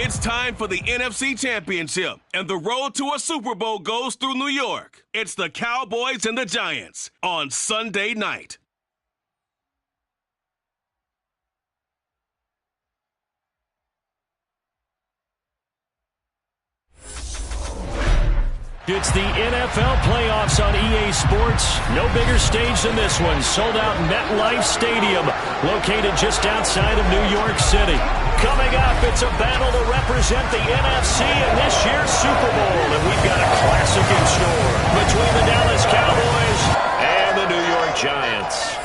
It's time for the NFC Championship, and the road to a Super Bowl goes through New York. It's the Cowboys and the Giants on Sunday night. It's the NFL playoffs on EA Sports. No bigger stage than this one. Sold out MetLife Stadium, located just outside of New York City. Coming up, it's a battle to represent the NFC in this year's Super Bowl. And we've got a classic in store between the Dallas Cowboys and the New York Giants.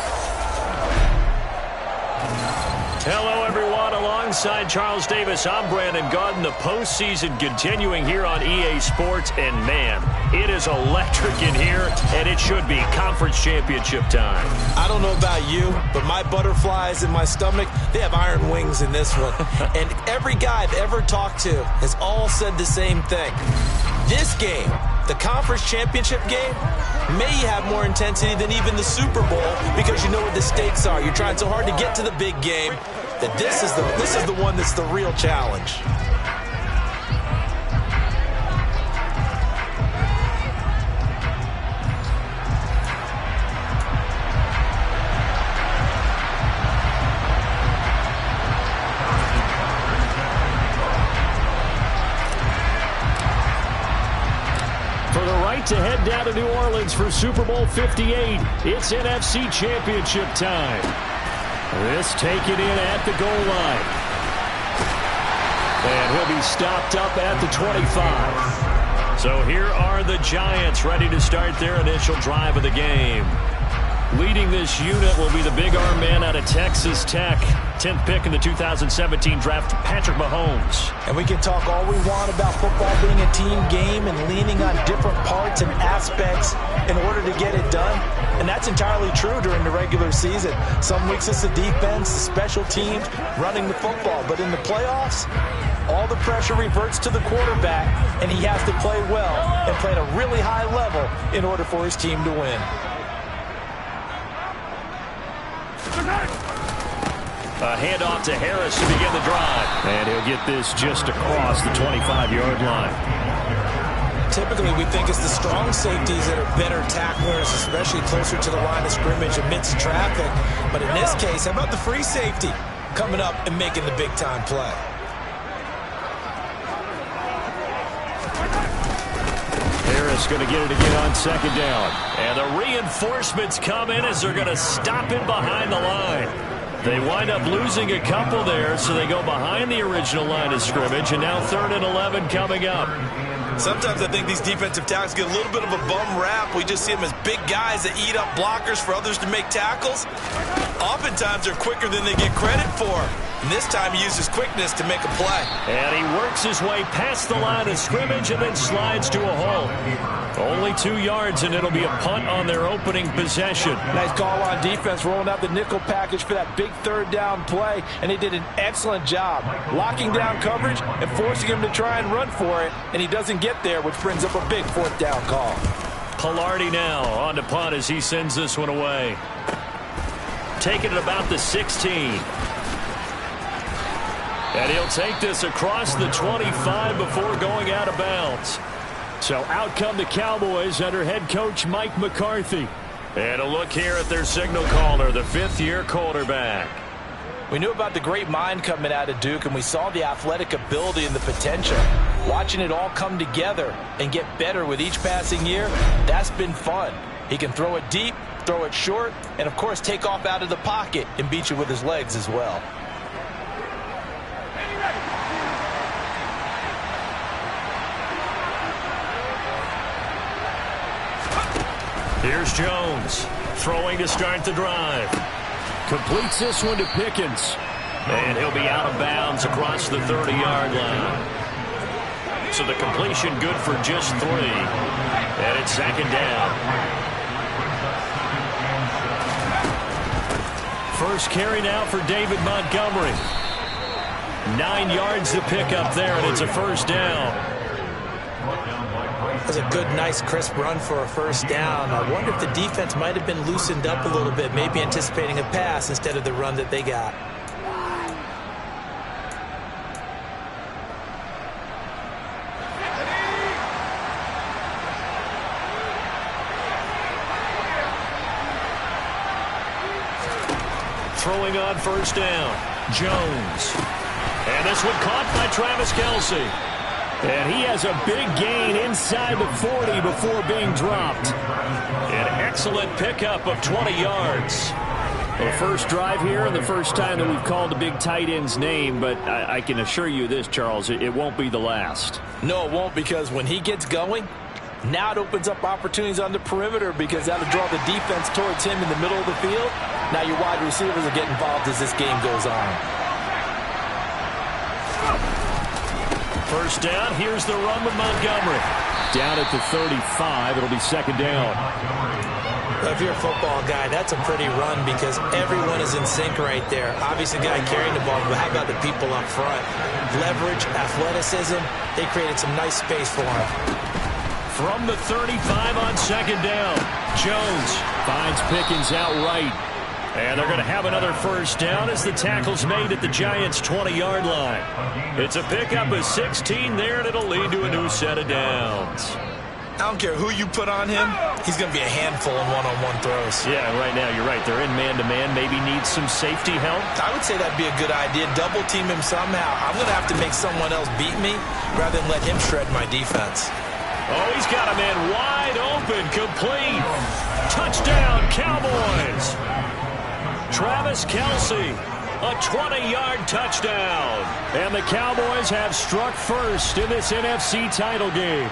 Hello, everyone. Alongside Charles Davis, I'm Brandon Gaudin. The postseason continuing here on EA Sports. And, man, it is electric in here, and it should be conference championship time. I don't know about you, but my butterflies in my stomach, they have iron wings in this one. And every guy I've ever talked to has all said the same thing. This game, the conference championship game, may have more intensity than even the Super Bowl because you know what the stakes are. You're trying so hard to get to the big game that this is the one that's the real challenge. To head down to New Orleans for Super Bowl 58. It's NFC Championship time. This taken in at the goal line. And he'll be stopped up at the 25. So here are the Giants ready to start their initial drive of the game. Leading this unit will be the big arm man out of Texas Tech. 10th pick in the 2017 draft, Patrick Mahomes. And we can talk all we want about football being a team game and leaning on different parts and aspects in order to get it done. And that's entirely true during the regular season. Some weeks it's the defense, the special teams, running the football. But in the playoffs, all the pressure reverts to the quarterback, and he has to play well and play at a really high level in order for his team to win. A handoff to Harris to begin the drive. And he'll get this just across the 25-yard line. Typically, we think it's the strong safeties that are better tacklers, especially closer to the line of scrimmage amidst traffic. But in this case, how about the free safety coming up and making the big-time play? Harris going to get it again on second down. And the reinforcements come in as they're going to stop him behind the line. They wind up losing a couple there, so they go behind the original line of scrimmage, and now 3rd and 11 coming up. Sometimes I think these defensive tackles get a little bit of a bum rap. We just see them as big guys that eat up blockers for others to make tackles. Oftentimes they're quicker than they get credit for. And this time he uses quickness to make a play. And he works his way past the line of scrimmage and then slides to a hole. Only 2 yards, and it'll be a punt on their opening possession. Nice call on defense, rolling out the nickel package for that big 3rd down play, and they did an excellent job locking down coverage and forcing him to try and run for it, and he doesn't get there, which brings up a big 4th down call. Palardy now on to punt as he sends this one away. Taking it about the 16. And he'll take this across the 25 before going out of bounds. So out come the Cowboys under head coach Mike McCarthy. And a look here at their signal caller, the 5th-year quarterback. We knew about the great mind coming out of Duke, and we saw the athletic ability and the potential. Watching it all come together and get better with each passing year, that's been fun. He can throw it deep, throw it short, and, of course, take off out of the pocket and beat you with his legs as well. Here's Jones, throwing to start the drive. Completes this one to Pickens. And he'll be out of bounds across the 30-yard line. So the completion good for just 3. And it's 2nd down. First carry now for David Montgomery. 9 yards to pick up there, and it's a 1st down. That was a good, nice, crisp run for a 1st down. I wonder if the defense might have been loosened up a little bit, maybe anticipating a pass instead of the run that they got. throwing on first down. Jones. And this one caught by Travis Kelce. And he has a big gain inside the 40 before being dropped. An excellent pickup of 20 yards. Well, the first drive here and the first time that we've called the big tight end's name, but I can assure you this, Charles, it won't be the last. No, it won't, because when he gets going, now it opens up opportunities on the perimeter because that'll draw the defense towards him in the middle of the field. Now your wide receivers will get involved as this game goes on. First down, here's the run with Montgomery. Down at the 35, it'll be second down. If you're a football guy, that's a pretty run because everyone is in sync right there. Obviously, the guy carrying the ball, but how about the people up front? Leverage, athleticism, they created some nice space for him. From the 35 on second down, Jones finds Pickens outright. And they're going to have another first down as the tackle's made at the Giants' 20-yard line. It's a pickup of 16 there, and it'll lead to a new set of downs. I don't care who you put on him, he's going to be a handful in one-on-one throws. Yeah, right now you're right. They're in man-to-man, maybe needs some safety help. I would say that'd be a good idea. Double team him somehow. I'm going to have to make someone else beat me rather than let him shred my defense. Oh, he's got a man wide open, complete. Touchdown, Cowboys. Travis Kelce, a 20-yard touchdown. And the Cowboys have struck first in this NFC title game.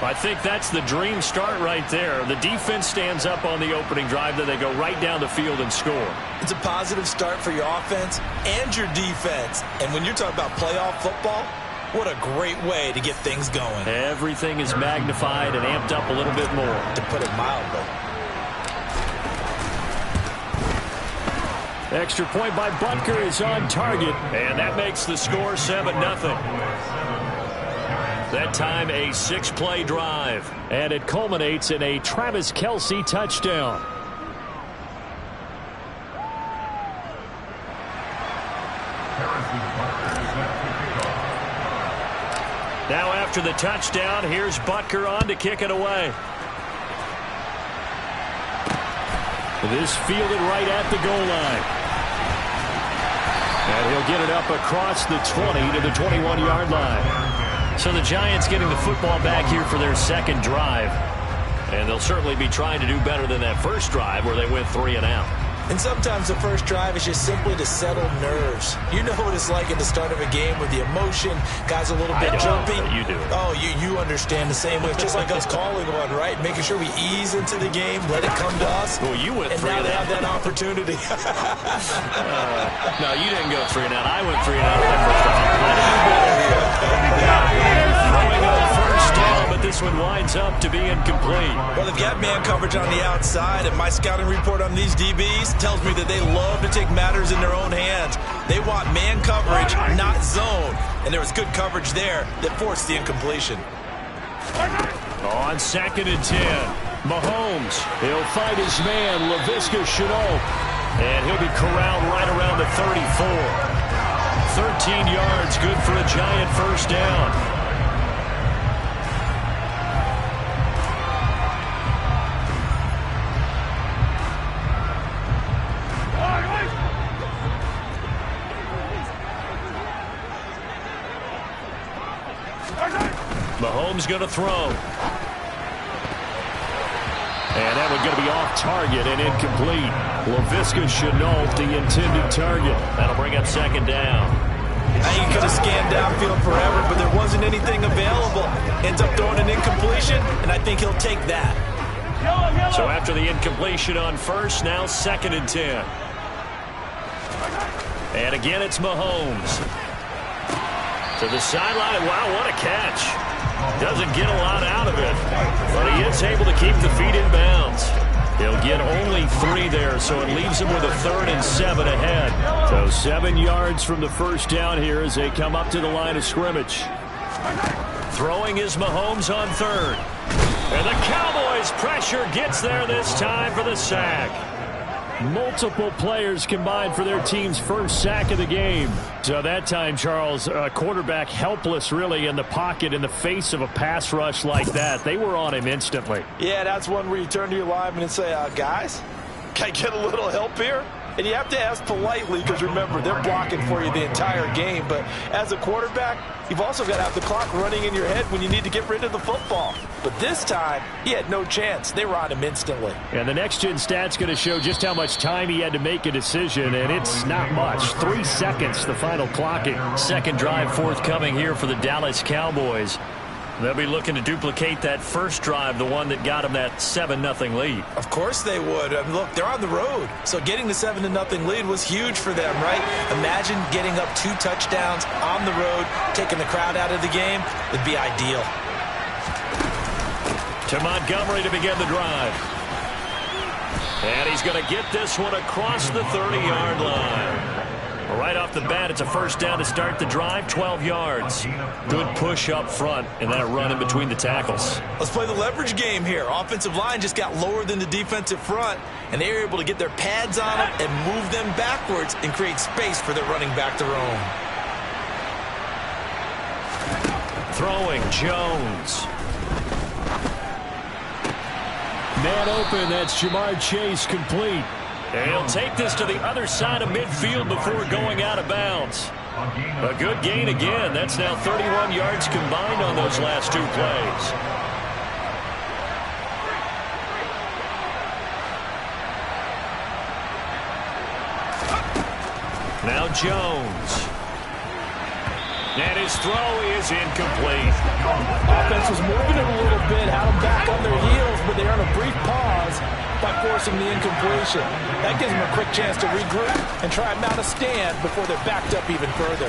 I think that's the dream start right there. The defense stands up on the opening drive, then they go right down the field and score. It's a positive start for your offense and your defense. And when you're talking about playoff football, what a great way to get things going. Everything is magnified and amped up a little bit more. To put it mildly. Extra point by Butker is on target, and that makes the score 7-0. That time a 6-play drive, and it culminates in a Travis Kelce touchdown. Now after the touchdown, here's Butker on to kick it away. This fielded right at the goal line. And he'll get it up across the 20 to the 21-yard line. So the Giants getting the football back here for their second drive. And they'll certainly be trying to do better than that first drive where they went 3 and out. And sometimes the first drive is just simply to settle nerves. You know what it's like at the start of a game with the emotion. Guys a little bit jumpy. You do. Oh, you understand the same way. It's just like us calling one, right? Making sure we ease into the game, let it come to us. Well, you went 3 and out. And now they have that opportunity. No, you didn't go 3 and out. I went 3 and out that first time. Throwing on first down, but this one winds up to be incomplete. Well, they've got man coverage on the outside, and my scouting report on these DBs tells me that they love to take matters in their own hands. They want man coverage, not zone. And there was good coverage there that forced the incompletion. On 2nd and 10, Mahomes. He'll find his man, Laviska Shenault. And he'll be corralled right around the 34. 13 yards, good for a Giant first down. Mahomes going to throw. And that one going to be off target and incomplete. Laviska Shenault, the intended target. That'll bring up second down. I think he could have scanned downfield forever, but there wasn't anything available. Ends up throwing an incompletion, and I think he'll take that. So after the incompletion on first, now 2nd and 10. And again, it's Mahomes. To the sideline, wow, what a catch. Doesn't get a lot out of it, but he is able to keep the feet in bounds. He'll get only 3 there, so it leaves him with a 3rd and 7 ahead. So 7 yards from the first down here as they come up to the line of scrimmage. Throwing is Mahomes on 3rd. And the Cowboys' pressure gets there this time for the sack. Multiple players combined for their team's first sack of the game. So that time, Charles, quarterback helpless really in the pocket in the face of a pass rush like that. They were on him instantly. Yeah, that's one where you turn to your lineman and say, guys, can I get a little help here? And you have to ask politely because, remember, they're blocking for you the entire game. But as a quarterback, you've also got to have the clock running in your head when you need to get rid of the football. But this time, he had no chance. They were on him instantly. And the next-gen stat's going to show just how much time he had to make a decision, and it's not much. 3 seconds, the final clocking. Second drive forthcoming here for the Dallas Cowboys. They'll be looking to duplicate that first drive, the one that got them that 7-0 lead. Of course they would. I mean, look, they're on the road. So getting the 7-0 lead was huge for them, right? Imagine getting up 2 touchdowns on the road, taking the crowd out of the game. It'd be ideal. To Montgomery to begin the drive. And he's going to get this one across the 30-yard line. Right off the bat, it's a first down to start the drive, 12 yards. Good push up front and that run in between the tackles. Let's play the leverage game here. Offensive line just got lower than the defensive front, and they were able to get their pads on them and move them backwards and create space for their running back to roam. Throwing Jones. Man open, that's Jamar Chase complete. And he'll take this to the other side of midfield before going out of bounds. A good gain again. That's now 31 yards combined on those last 2 plays. Now Jones. And his throw is incomplete. Offense was moving it a little bit, had them back on their heels, but they earned a brief pause by forcing the incompletion. That gives them a quick chance to regroup and try and mount a stand before they're backed up even further.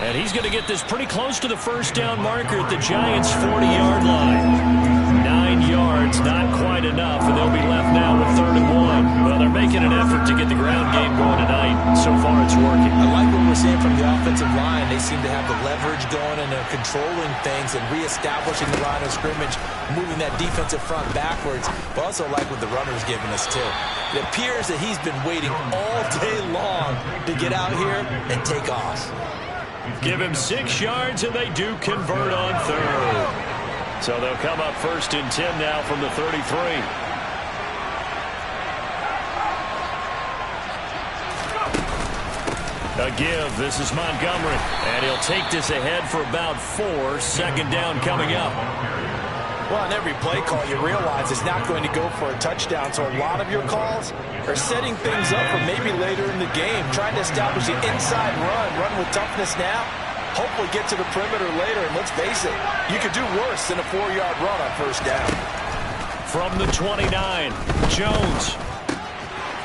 And he's going to get this pretty close to the first down marker at the Giants' 40-yard line. 9 yards, not quite enough, and they'll be left now with 3rd and 1. Well, they're making an effort to get the ground game going tonight. So far, it's working. I like what we're seeing from the offensive line. They seem to have the leverage going, and they're controlling things and reestablishing the line of scrimmage, moving that defensive front backwards. But also like what the runner's giving us, too. It appears that he's been waiting all day long to get out here and take off. Give him 6 yards, and they do convert on 3rd. So they'll come up 1st and 10 now from the 33. A give. This is Montgomery. And he'll take this ahead for about 4. Second down coming up. Well, on every play call, you realize it's not going to go for a touchdown. So a lot of your calls are setting things up for maybe later in the game, trying to establish the inside run with toughness now. Hopefully get to the perimeter later, and let's face it, you could do worse than a 4-yard run on first down. From the 29, Jones.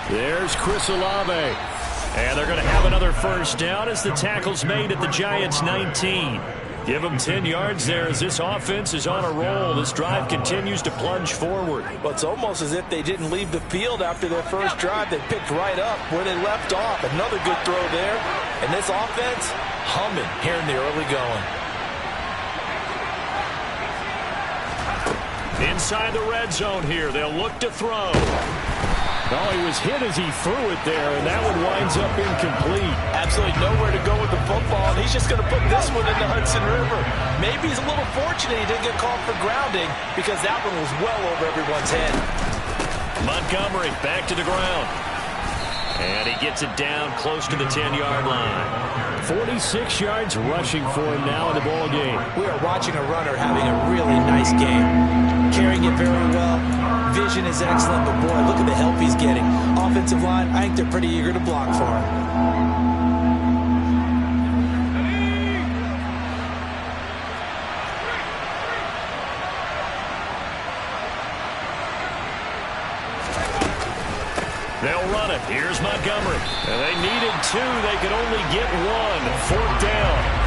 There's Chris Olave. And they're going to have another first down as the tackle's made at the Giants' 19. Give them 10 yards there as this offense is on a roll. This drive continues to plunge forward. Well, it's almost as if they didn't leave the field after their first drive. They picked right up where they left off. Another good throw there. And this offense, humming here in the early going. Inside the red zone here, they'll look to throw. Oh, he was hit as he threw it there, and that one winds up incomplete. Absolutely nowhere to go with the football, and he's just going to put this one in the Hudson River. Maybe he's a little fortunate he didn't get called for grounding because that one was well over everyone's head. Montgomery back to the ground. And he gets it down close to the 10-yard line. 46 yards rushing for him now in the ball game. We are watching a runner having a really nice game. Carrying it very well. Vision is excellent, but boy, look at the help he's getting. Offensive line, I think they're pretty eager to block for him. They'll run it. Here's Montgomery. And they needed 2. They could only get 1. 4th down.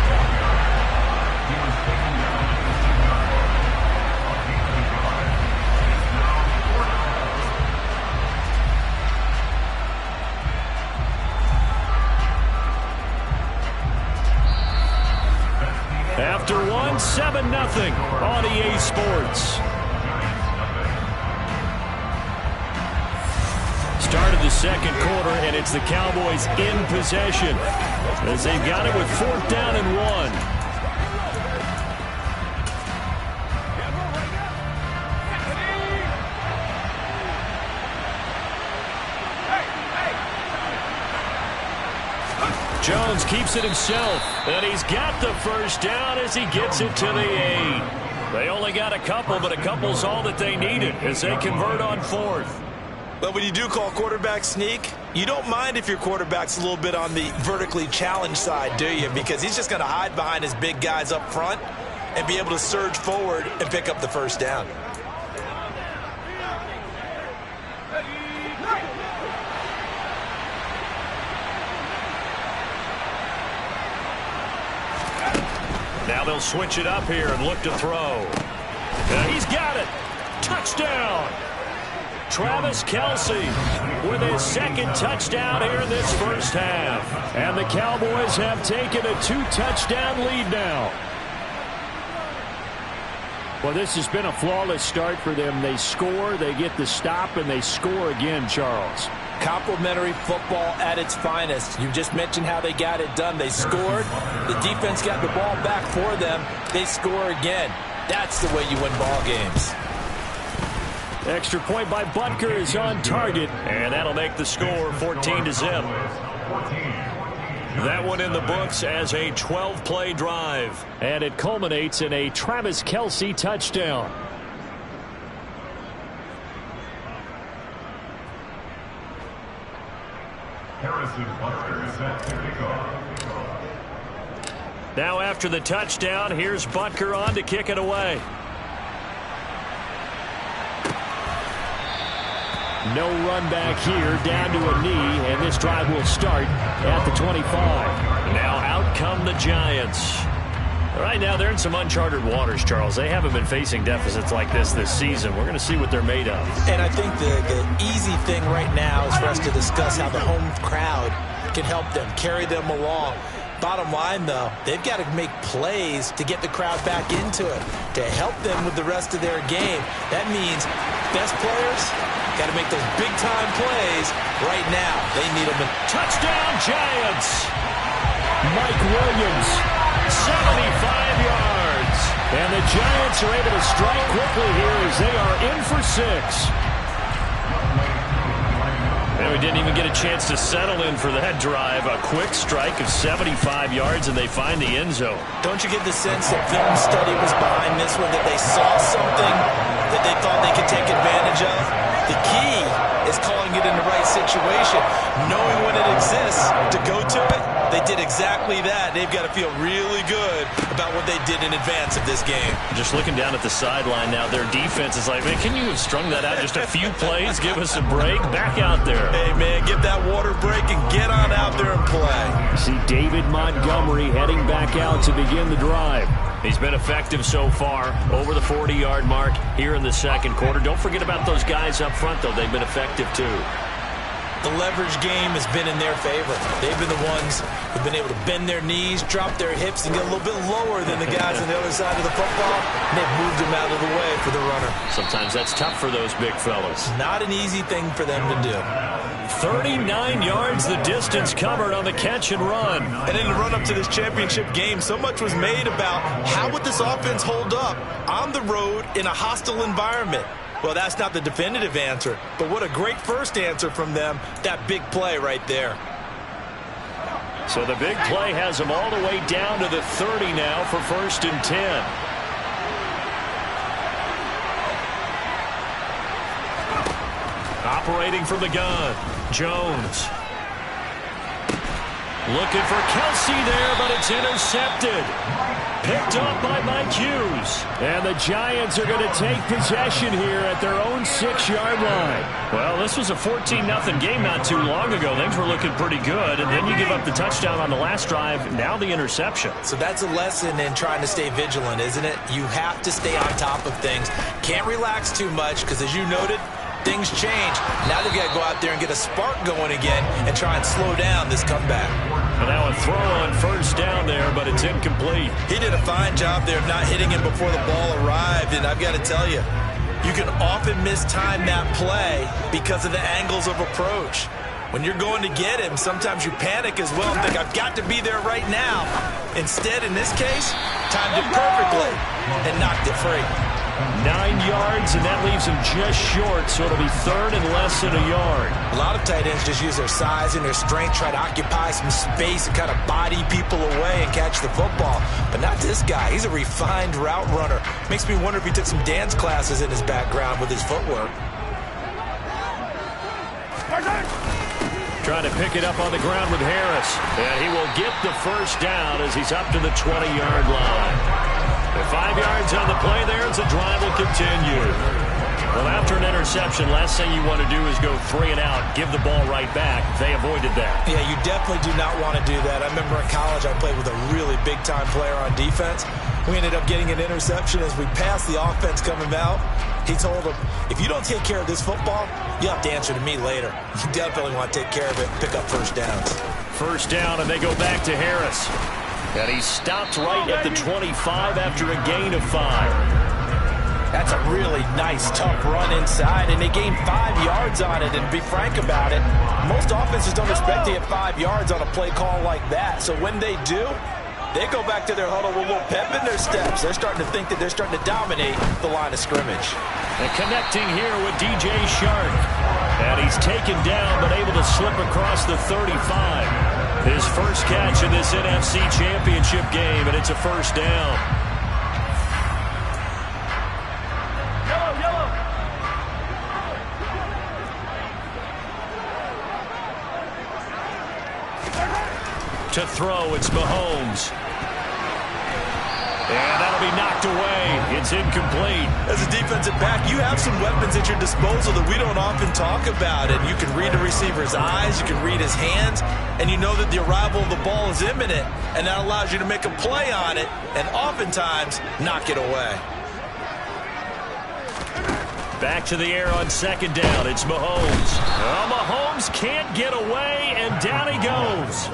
After 1, 7-0 on EA Sports. Start of the second quarter, and it's the Cowboys in possession as they've got it with 4th down and 1. Jones keeps it himself, and he's got the first down as he gets it to the 8. They only got a couple, but a couple's all that they needed as they convert on 4th. But when you do call quarterback sneak, you don't mind if your quarterback's a little bit on the vertically challenged side, do you? Because he's just going to hide behind his big guys up front and be able to surge forward and pick up the first down. Now they'll switch it up here and look to throw. And he's got it. Touchdown. Travis Kelce with his second touchdown here in this first half. And the Cowboys have taken a 2-touchdown lead now. Well, this has been a flawless start for them. They score, they get the stop, and they score again, Charles. Complimentary football at its finest. You just mentioned how they got it done. They scored. The defense got the ball back for them. They score again. That's the way you win ball games. Extra point by Butker is on target, and that'll make the score 14-0. That one in the books as a 12-play drive, and it culminates in a Travis Kelce touchdown. Now after the touchdown, here's Butker on to kick it away. No run back here, down to a knee, and this drive will start at the 25. Now out come the Giants. Right now they're in some uncharted waters, Charles. They haven't been facing deficits like this season. We're going to see what they're made of. And I think the easy thing right now is for us to discuss how the home crowd can help them, carry them along. Bottom line, though, they've got to make plays to get the crowd back into it, to help them with the rest of their game. That means best players got to make those big-time plays right now. They need them. Touchdown, Giants! Mike Williams, 75 yards. And the Giants are able to strike quickly here as they are in for 6. And we didn't even get a chance to settle in for that drive. A quick strike of 75 yards, and they find the end zone. Don't you get the sense that film study was behind this one, that they saw something that they thought they could take advantage of? The key is calling it in the right situation, knowing when it exists to go to it. They did exactly that. They've got to feel really good about what they did in advance of this game. Just looking down at the sideline now, their defense is like, man, can you have strung that out just a few plays? Give us a break. Back out there. Hey, man, get that water break and get on out there and play. See David Montgomery heading back out to begin the drive. He's been effective so far, over the 40-yard mark here in the second quarter. Don't forget about those guys up front, though. They've been effective, too. The leverage game has been in their favor. They've been the ones who've been able to bend their knees, drop their hips, and get a little bit lower than the guys on the other side of the football. And they've moved them out of the way for the runner. Sometimes that's tough for those big fellas. Not an easy thing for them to do. 39 yards the distance covered on the catch and run. And in the run-up to this championship game, so much was made about how would this offense hold up on the road in a hostile environment. Well, that's not the definitive answer, but what a great first answer from them, that big play right there. So the big play has them all the way down to the 30 now for 1st and 10. Operating from the gun, Jones. Looking for Kelce there, but it's intercepted. Picked up by Mike Hughes. And the Giants are going to take possession here at their own 6-yard line. Well, this was a 14-0 game not too long ago. Things were looking pretty good, and then you give up the touchdown on the last drive, now the interception. So that's a lesson in trying to stay vigilant, isn't it? You have to stay on top of things. Can't relax too much because, as you noted, things change. Now they've got to go out there and get a spark going again and try and slow down this comeback. And now a throw on 1st down there, but it's incomplete. He did a fine job there of not hitting him before the ball arrived, and I've got to tell you, you can often mistime that play because of the angles of approach. When you're going to get him, sometimes you panic as well and think, I've got to be there right now. Instead, in this case, timed it perfectly and knocked it free. 9 yards, and that leaves him just short, so it'll be third and less than a yard. A lot of tight ends just use their size and their strength, try to occupy some space and kind of body people away and catch the football. But not this guy. He's a refined route runner. Makes me wonder if he took some dance classes in his background with his footwork. Trying to pick it up on the ground with Harris. And he will get the first down as he's up to the 20-yard line. The 5 yards on the play there as the drive will continue. Well, after an interception, last thing you want to do is go 3 and out, give the ball right back. They avoided that. Yeah, you definitely do not want to do that. I remember in college I played with a really big-time player on defense. We ended up getting an interception as we passed the offense coming out. He told him, if you don't take care of this football, you'll have to answer to me later. You definitely want to take care of it and pick up first downs. First down, and they go back to Harris. And he stopped right at the 25 after a gain of 5. That's a really nice, tough run inside, and they gained 5 yards on it. And to be frank about it, most offenses don't expect to get 5 yards on a play call like that. So when they do, they go back to their huddle with a little pep in their steps. They're starting to think that they're starting to dominate the line of scrimmage. And connecting here with DJ Shark. And he's taken down, but able to slip across the 35. His first catch in this NFC Championship game, and it's a first down. To throw, it's Mahomes. And that'll be knocked away. It's incomplete. As a defensive back, you have some weapons at your disposal that we don't often talk about. And you can read the receiver's eyes, you can read his hands, and you know that the arrival of the ball is imminent. And that allows you to make a play on it and oftentimes knock it away. Back to the air on second down. It's Mahomes. Oh, Mahomes can't get away, and down he goes.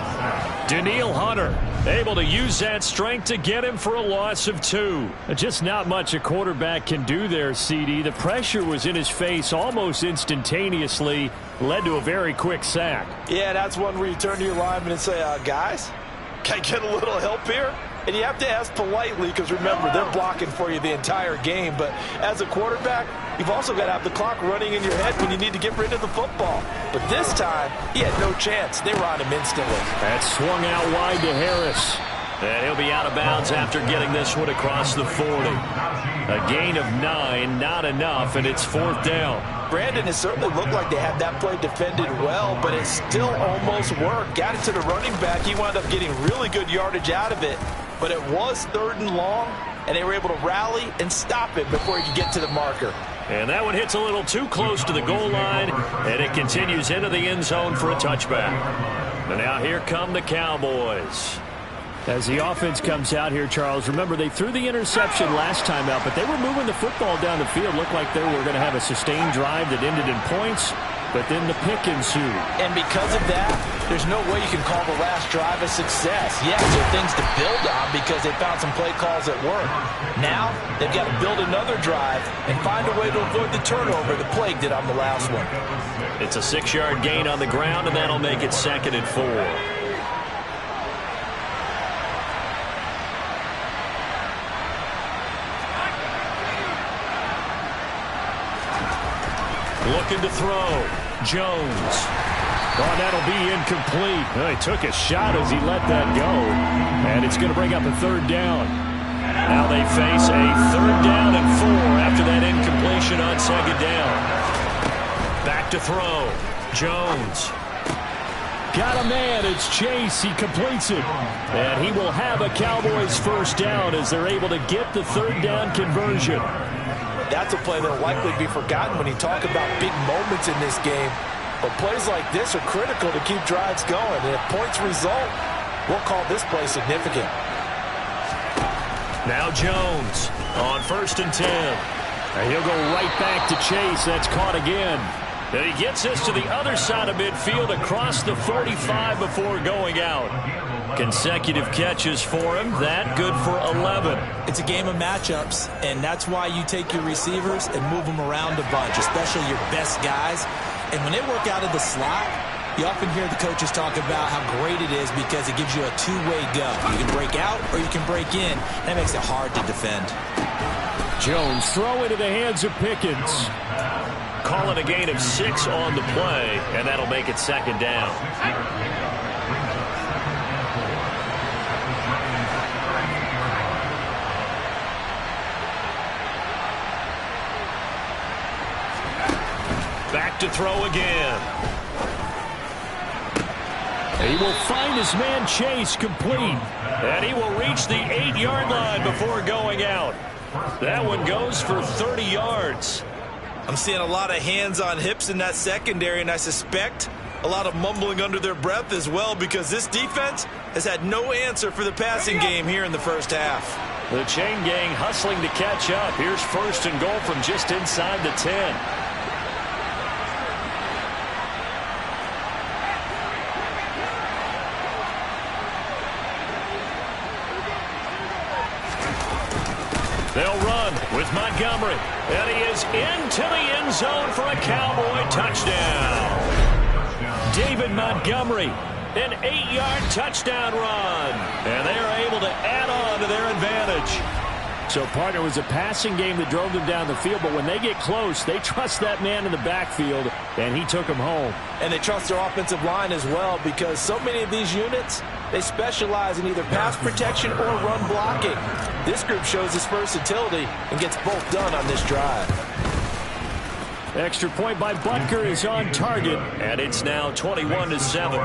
Danielle Hunter able to use that strength to get him for a loss of 2. Just not much a quarterback can do there, CD. The pressure was in his face almost instantaneously, led to a very quick sack. Yeah, that's one where you turn to your lineman and say, guys, can I get a little help here? And you have to ask politely because, remember, they're blocking for you the entire game. But as a quarterback, you've also got to have the clock running in your head when you need to get rid of the football. But this time, he had no chance. They were on him instantly. That swung out wide to Harris. And he'll be out of bounds after getting this one across the 40. A gain of 9, not enough, and it's fourth down. Brandon, it certainly looked like they had that play defended well, but it still almost worked. Got it to the running back. He wound up getting really good yardage out of it. But it was 3rd and long, and they were able to rally and stop it before he could get to the marker. And that one hits a little too close to the goal line, and it continues into the end zone for a touchback. And now here come the Cowboys. As the offense comes out here, Charles, remember they threw the interception last time out, but they were moving the football down the field. Looked like they were going to have a sustained drive that ended in points, but then the pick ensued. And because of that, there's no way you can call the last drive a success. Yes, there are things to build on because they found some play calls that work. Now, they've got to build another drive and find a way to avoid the turnover that plagued it on the last one. It's a 6-yard gain on the ground, and that'll make it 2nd and 4. Looking to throw. Jones. Oh, that'll be incomplete. Well, he took a shot as he let that go. And it's going to bring up a 3rd down. Now they face a 3rd down and 4 after that incompletion on 2nd down. Back to throw. Jones. Got a man. It's Chase. He completes it. And he will have a Cowboys first down as they're able to get the 3rd down conversion. That's a play that will likely be forgotten when you talk about big moments in this game. But plays like this are critical to keep drives going. And if points result, we'll call this play significant. Now Jones on 1st and 10. And he'll go right back to Chase. That's caught again. And he gets this to the other side of midfield across the 45 before going out. Consecutive catches for him. That good for 11. It's a game of matchups, and that's why you take your receivers and move them around a bunch, especially your best guys. And when they work out of the slot, you often hear the coaches talk about how great it is because it gives you a two-way go. You can break out or you can break in. That makes it hard to defend. Jones throw into the hands of Pickens. Call it a gain of 6 on the play, and that'll make it 2nd down. Back to throw again. He will find his man Chase complete. And he will reach the 8-yard line before going out. That one goes for 30 yards. I'm seeing a lot of hands on hips in that secondary, and I suspect a lot of mumbling under their breath as well, because this defense has had no answer for the passing game here in the first half. The chain gang hustling to catch up. Here's 1st and goal from just inside the 10. They'll run with Montgomery. And he is into the end zone for a Cowboy touchdown. David Montgomery, an 8-yard touchdown run. And they are able to add on to their advantage. So, partner, it was a passing game that drove them down the field, but when they get close, they trust that man in the backfield, and he took them home. And they trust their offensive line as well, because so many of these units, they specialize in either pass protection or run blocking. This group shows its versatility and gets both done on this drive. Extra point by Butker is on target, and it's now 21-7.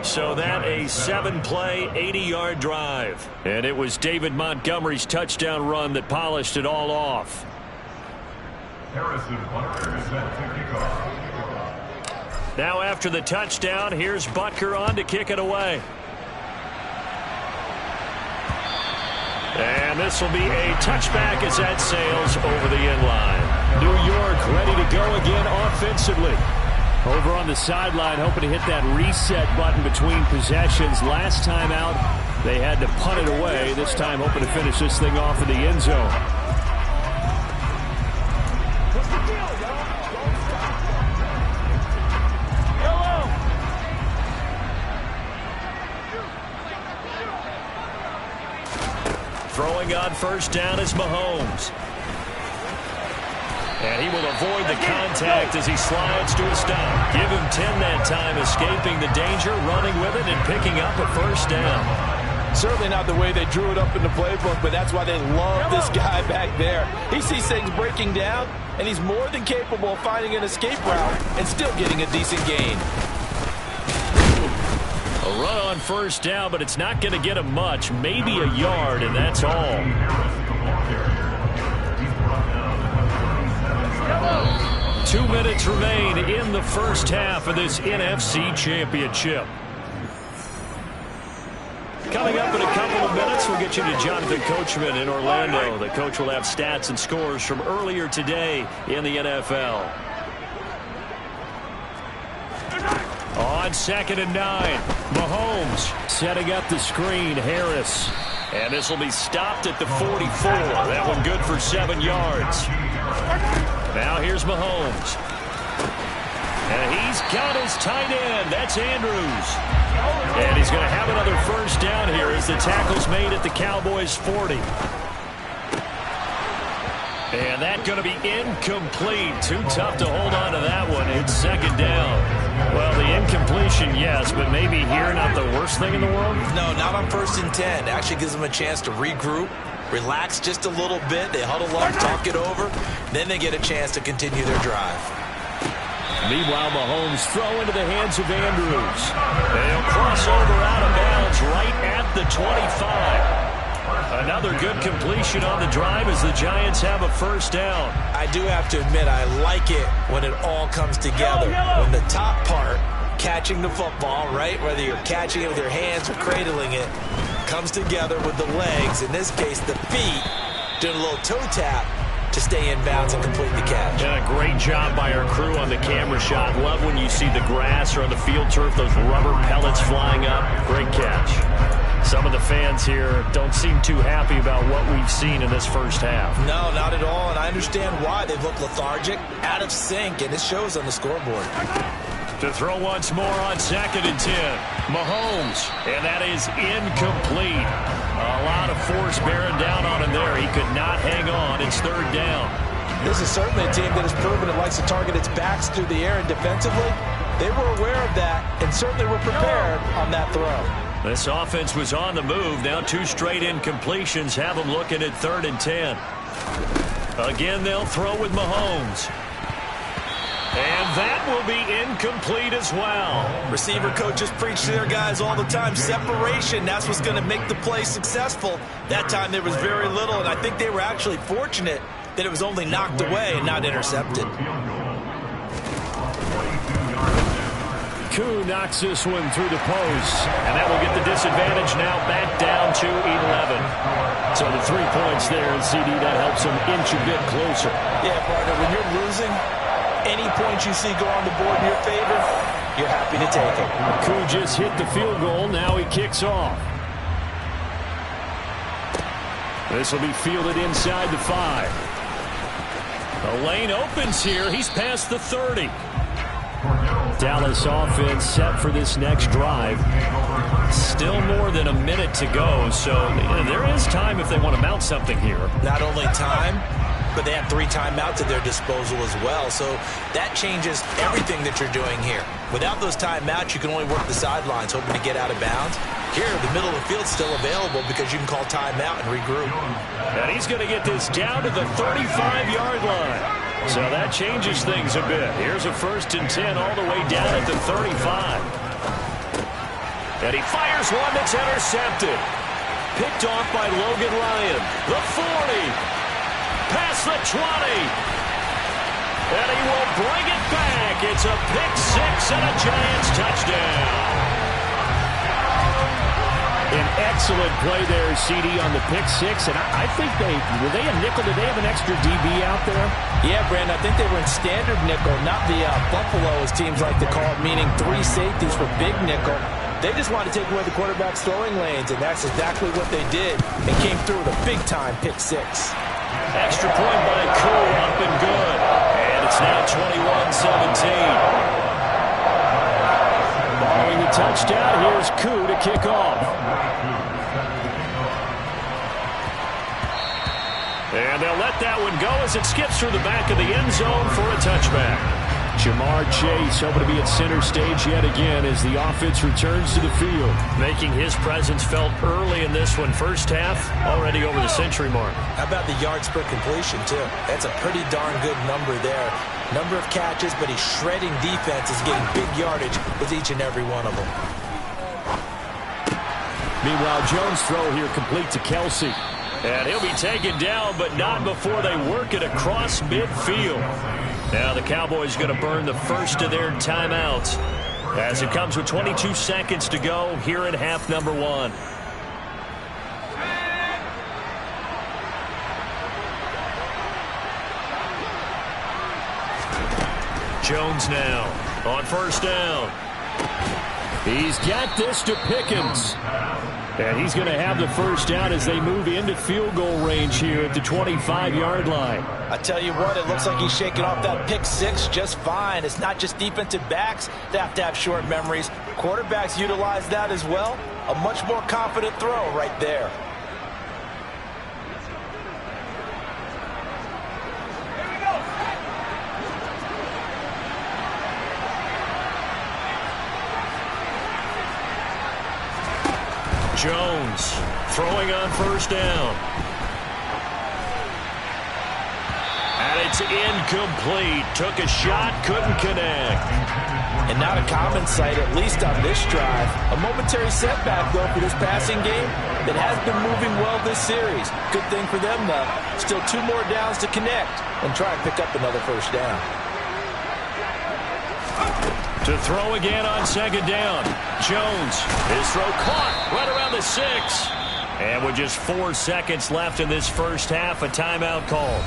So that a 7-play, 80-yard drive. And it was David Montgomery's touchdown run that polished it all off. Now after the touchdown, here's Butker on to kick it away. And this will be a touchback as that sails over the end line. New York ready to go again offensively. Over on the sideline, hoping to hit that reset button between possessions. Last time out, they had to punt it away. This time, hoping to finish this thing off in the end zone. Throwing on 1st down is Mahomes. And he will avoid the contact as he slides to a stop. Give him 10 that time, escaping the danger, running with it, and picking up a 1st down. Certainly not the way they drew it up in the playbook, but that's why they love this guy back there. He sees things breaking down, and he's more than capable of finding an escape route and still getting a decent gain. A run on 1st down, but it's not going to get him much. Maybe a yard, and that's all. 2 minutes remain in the first half of this NFC Championship. Coming up in a couple of minutes, we'll get you to Jonathan Coachman in Orlando. The coach will have stats and scores from earlier today in the NFL. On 2nd and 9, Mahomes setting up the screen. Harris. And this will be stopped at the 44. That one good for 7 yards. Now here's Mahomes. And he's got his tight end. That's Andrews. And he's going to have another 1st down here as the tackle's made at the Cowboys' 40. And that's going to be incomplete. Too tough to hold on to that one. It's 2nd down. Well, the incompletion, yes, but maybe here not the worst thing in the world? No, not on 1st and 10. It actually gives them a chance to regroup, relax just a little bit. They huddle up, talk it over. Then they get a chance to continue their drive. Meanwhile, Mahomes throw into the hands of Andrews. They'll cross over out of bounds right at the 25. Another good completion on the drive as the Giants have a 1st down. I do have to admit, I like it when it all comes together. When the top part, catching the football, right, whether you're catching it with your hands or cradling it, comes together with the legs, in this case the feet, doing a little toe tap to stay in bounds and complete the catch. And a great job by our crew on the camera shot. Love when you see the grass or on the field turf, those rubber pellets flying up. Great catch. Some of the fans here don't seem too happy about what we've seen in this first half. No, not at all, and I understand why. They look lethargic, out of sync, and it shows on the scoreboard. To throw once more on 2nd and 10. Mahomes, and that is incomplete. A lot of force bearing down on him there. He could not hang on. It's third down. This is certainly a team that has proven it likes to target its backs through the air and defensively. They were aware of that and certainly were prepared on that throw. This offense was on the move. Now 2 straight incompletions have them looking at 3rd and 10. Again, they'll throw with Mahomes. And that will be incomplete as well. Receiver coaches preach to their guys all the time. Separation, that's what's going to make the play successful. That time there was very little, and I think they were actually fortunate that it was only knocked away and not intercepted. Koo knocks this one through the post, and that will get the disadvantage now back down to 11. So the 3 points there, and CD, that helps them inch a bit closer. Yeah, partner, when you're losing, any points you see go on the board in your favor, you're happy to take it. Koo just hit the field goal. Now he kicks off. This will be fielded inside the 5. The lane opens here. He's past the 30. Dallas offense set for this next drive. Still more than a minute to go, so there is time if they want to mount something here. Not only time, but they have 3 timeouts at their disposal as well, so that changes everything that you're doing here. Without those timeouts, you can only work the sidelines, hoping to get out of bounds. Here, the middle of the field's still available because you can call timeout and regroup. And he's going to get this down to the 35-yard line. So that changes things a bit. Here's a 1st and 10 all the way down at the 35. And he fires one that's intercepted. Picked off by Logan Ryan. The 40. Past the 20. And he will bring it back. It's a pick 6 and a Giants touchdown. An excellent play there, CD, on the pick 6. And I think were they a nickel? Did they have an extra DB out there? Yeah, Brandon, I think they were in standard nickel, not the Buffalo, as teams like to call it, meaning 3 safeties for big nickel. They just wanted to take away the quarterback's throwing lanes, and that's exactly what they did. They came through with a big-time pick 6. Extra point by Koo, up and good. And it's now 21-17. Following the touchdown, here's Koo to kick off. And they'll let that one go as it skips through the back of the end zone for a touchback. Jamar Chase hoping to be at center stage yet again as the offense returns to the field. Making his presence felt early in this one. First half, already over the century mark. How about the yards per completion, too? That's a pretty darn good number there. Number of catches, but he's shredding defenses, getting big yardage with each and every one of them. Meanwhile, Jones' throw here complete to Kelsey. And he'll be taken down, but not before they work it across midfield. Now the Cowboys going to burn the first of their timeouts as it comes with 22 seconds to go here in half number 1. Jones now on 1st down. He's got this to Pickens. And he's going to have the first down as they move into field goal range here at the 25-yard line. I tell you what, it looks like he's shaking off that pick 6 just fine. It's not just defensive backs that have to have short memories. Quarterbacks utilize that as well. A much more confident throw right there. Jones throwing on 1st down. And it's incomplete. Took a shot, couldn't connect. And not a common sight, at least on this drive. A momentary setback, though, for this passing game that has been moving well this series. Good thing for them, though. Still 2 more downs to connect and try and pick up another 1st down. To throw again on 2nd down. Jones, his throw caught right around the 6. And with just 4 seconds left in this first half, a timeout call.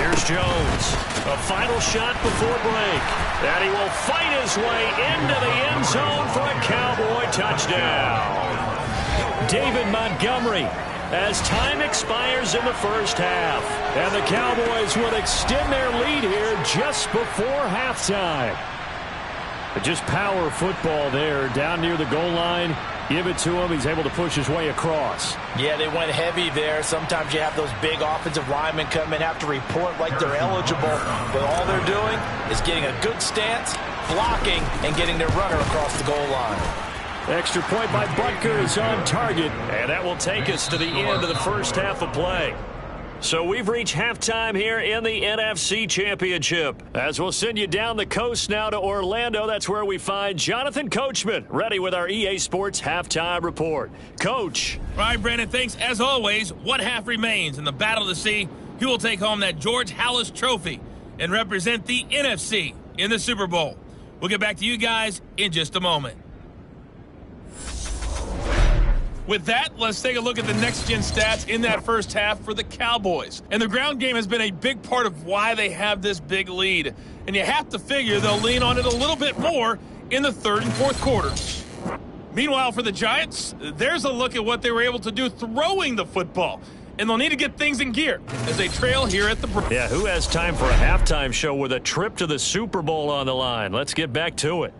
Here's Jones. A final shot before break. And he will fight his way into the end zone for a Cowboy touchdown. David Montgomery, as time expires in the first half. And the Cowboys will extend their lead here just before halftime. But just power football there down near the goal line. Give it to him. He's able to push his way across. Yeah, they went heavy there. Sometimes you have those big offensive linemen come in, have to report like they're eligible. But all they're doing is getting a good stance, blocking, and getting their runner across the goal line. Extra point by Butker is on target. And that will take us to the end of the first half of play. So we've reached halftime here in the NFC Championship. As we'll send you down the coast now to Orlando, that's where we find Jonathan Coachman, ready with our EA Sports Halftime Report. Coach. All right, Brandon, thanks. As always, one half remains in the battle to see who will take home that George Halas Trophy and represent the NFC in the Super Bowl. We'll get back to you guys in just a moment. With that, let's take a look at the next-gen stats in that first half for the Cowboys. And the ground game has been a big part of why they have this big lead. And you have to figure they'll lean on it a little bit more in the third and fourth quarters. Meanwhile, for the Giants, there's a look at what they were able to do throwing the football. And they'll need to get things in gear as they trail here at the break. Yeah, who has time for a halftime show with a trip to the Super Bowl on the line? Let's get back to it.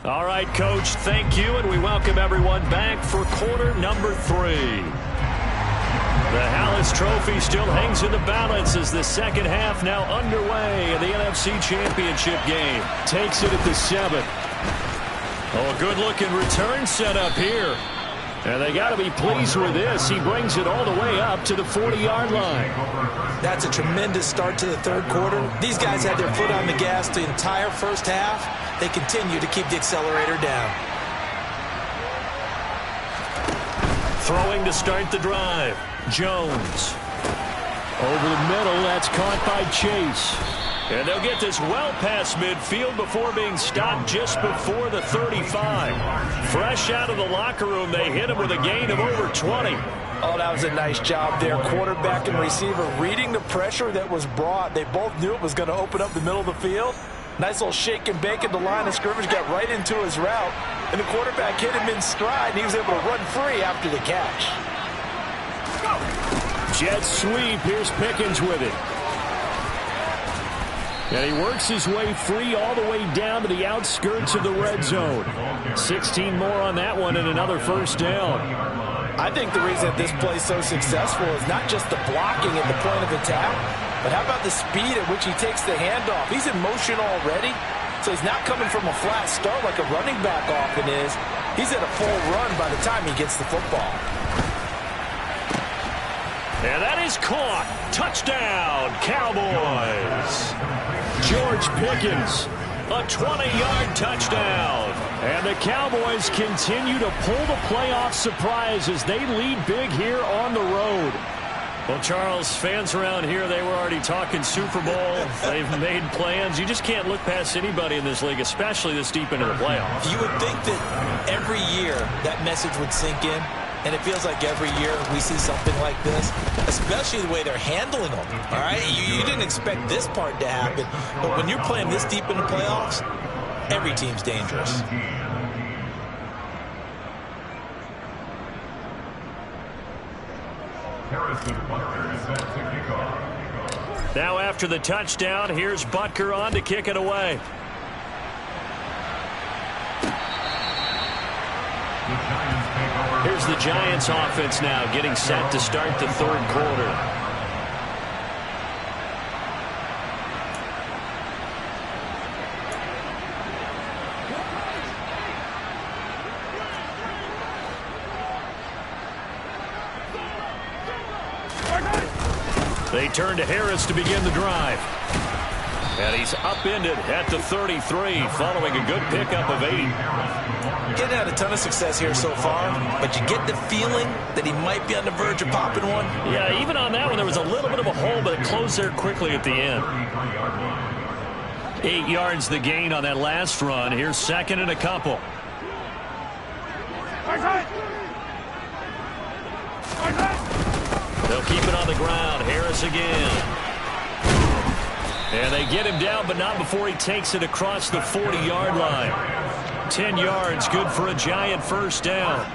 All right, Coach, thank you, and we welcome everyone back for quarter number 3. The Halas Trophy still hangs in the balance as the second half now underway in the NFC Championship game. Takes it at the 7. Oh, a good-looking return set up here. And they got to be pleased with this. He brings it all the way up to the 40-yard line. That's a tremendous start to the third quarter. These guys had their foot on the gas the entire first half. They continue to keep the accelerator down. Throwing to start the drive. Jones. Over the middle, that's caught by Chase. And they'll get this well past midfield before being stopped just before the 35. Fresh out of the locker room, they hit him with a gain of over 20. Oh, that was a nice job there. Quarterback and receiver reading the pressure that was brought. They both knew it was going to open up the middle of the field. Nice little shake and bake at the line of scrimmage, got right into his route. And the quarterback hit him in stride, and he was able to run free after the catch. Jet sweep. Here's Pickens with it. And he works his way free all the way down to the outskirts of the red zone. 16 more on that one and another first down. I think the reason that this play is so successful is not just the blocking at the point of attack, but how about the speed at which he takes the handoff? He's in motion already, so he's not coming from a flat start like a running back often is. He's at a full run by the time he gets the football. And that is caught. Touchdown, Cowboys. George Pickens, a 20-yard touchdown. And the Cowboys continue to pull the playoff surprise as they lead big here on the road. Well, Charles, fans around here, they were already talking Super Bowl. They've made plans. You just can't look past anybody in this league, especially this deep into the playoffs. You would think that every year that message would sink in. And it feels like every year we see something like this, especially the way they're handling them. All right, you didn't expect this part to happen, but when you're playing this deep in the playoffs, every team's dangerous. Now after the touchdown, here's Butker on to kick it away. Here's the Giants offense now getting set to start the third quarter. They turn to Harris to begin the drive. And he's upended at the 33 following a good pickup of 8. He hasn't had a ton of success here so far, but you get the feeling that he might be on the verge of popping one. Yeah, even on that one, there was a little bit of a hole, but it closed there quickly at the end. 8 yards the gain on that last run. Here's second and a couple. They'll keep it on the ground. Harris again. And they get him down, but not before he takes it across the 40-yard line. 10 yards, good for a Giant first down.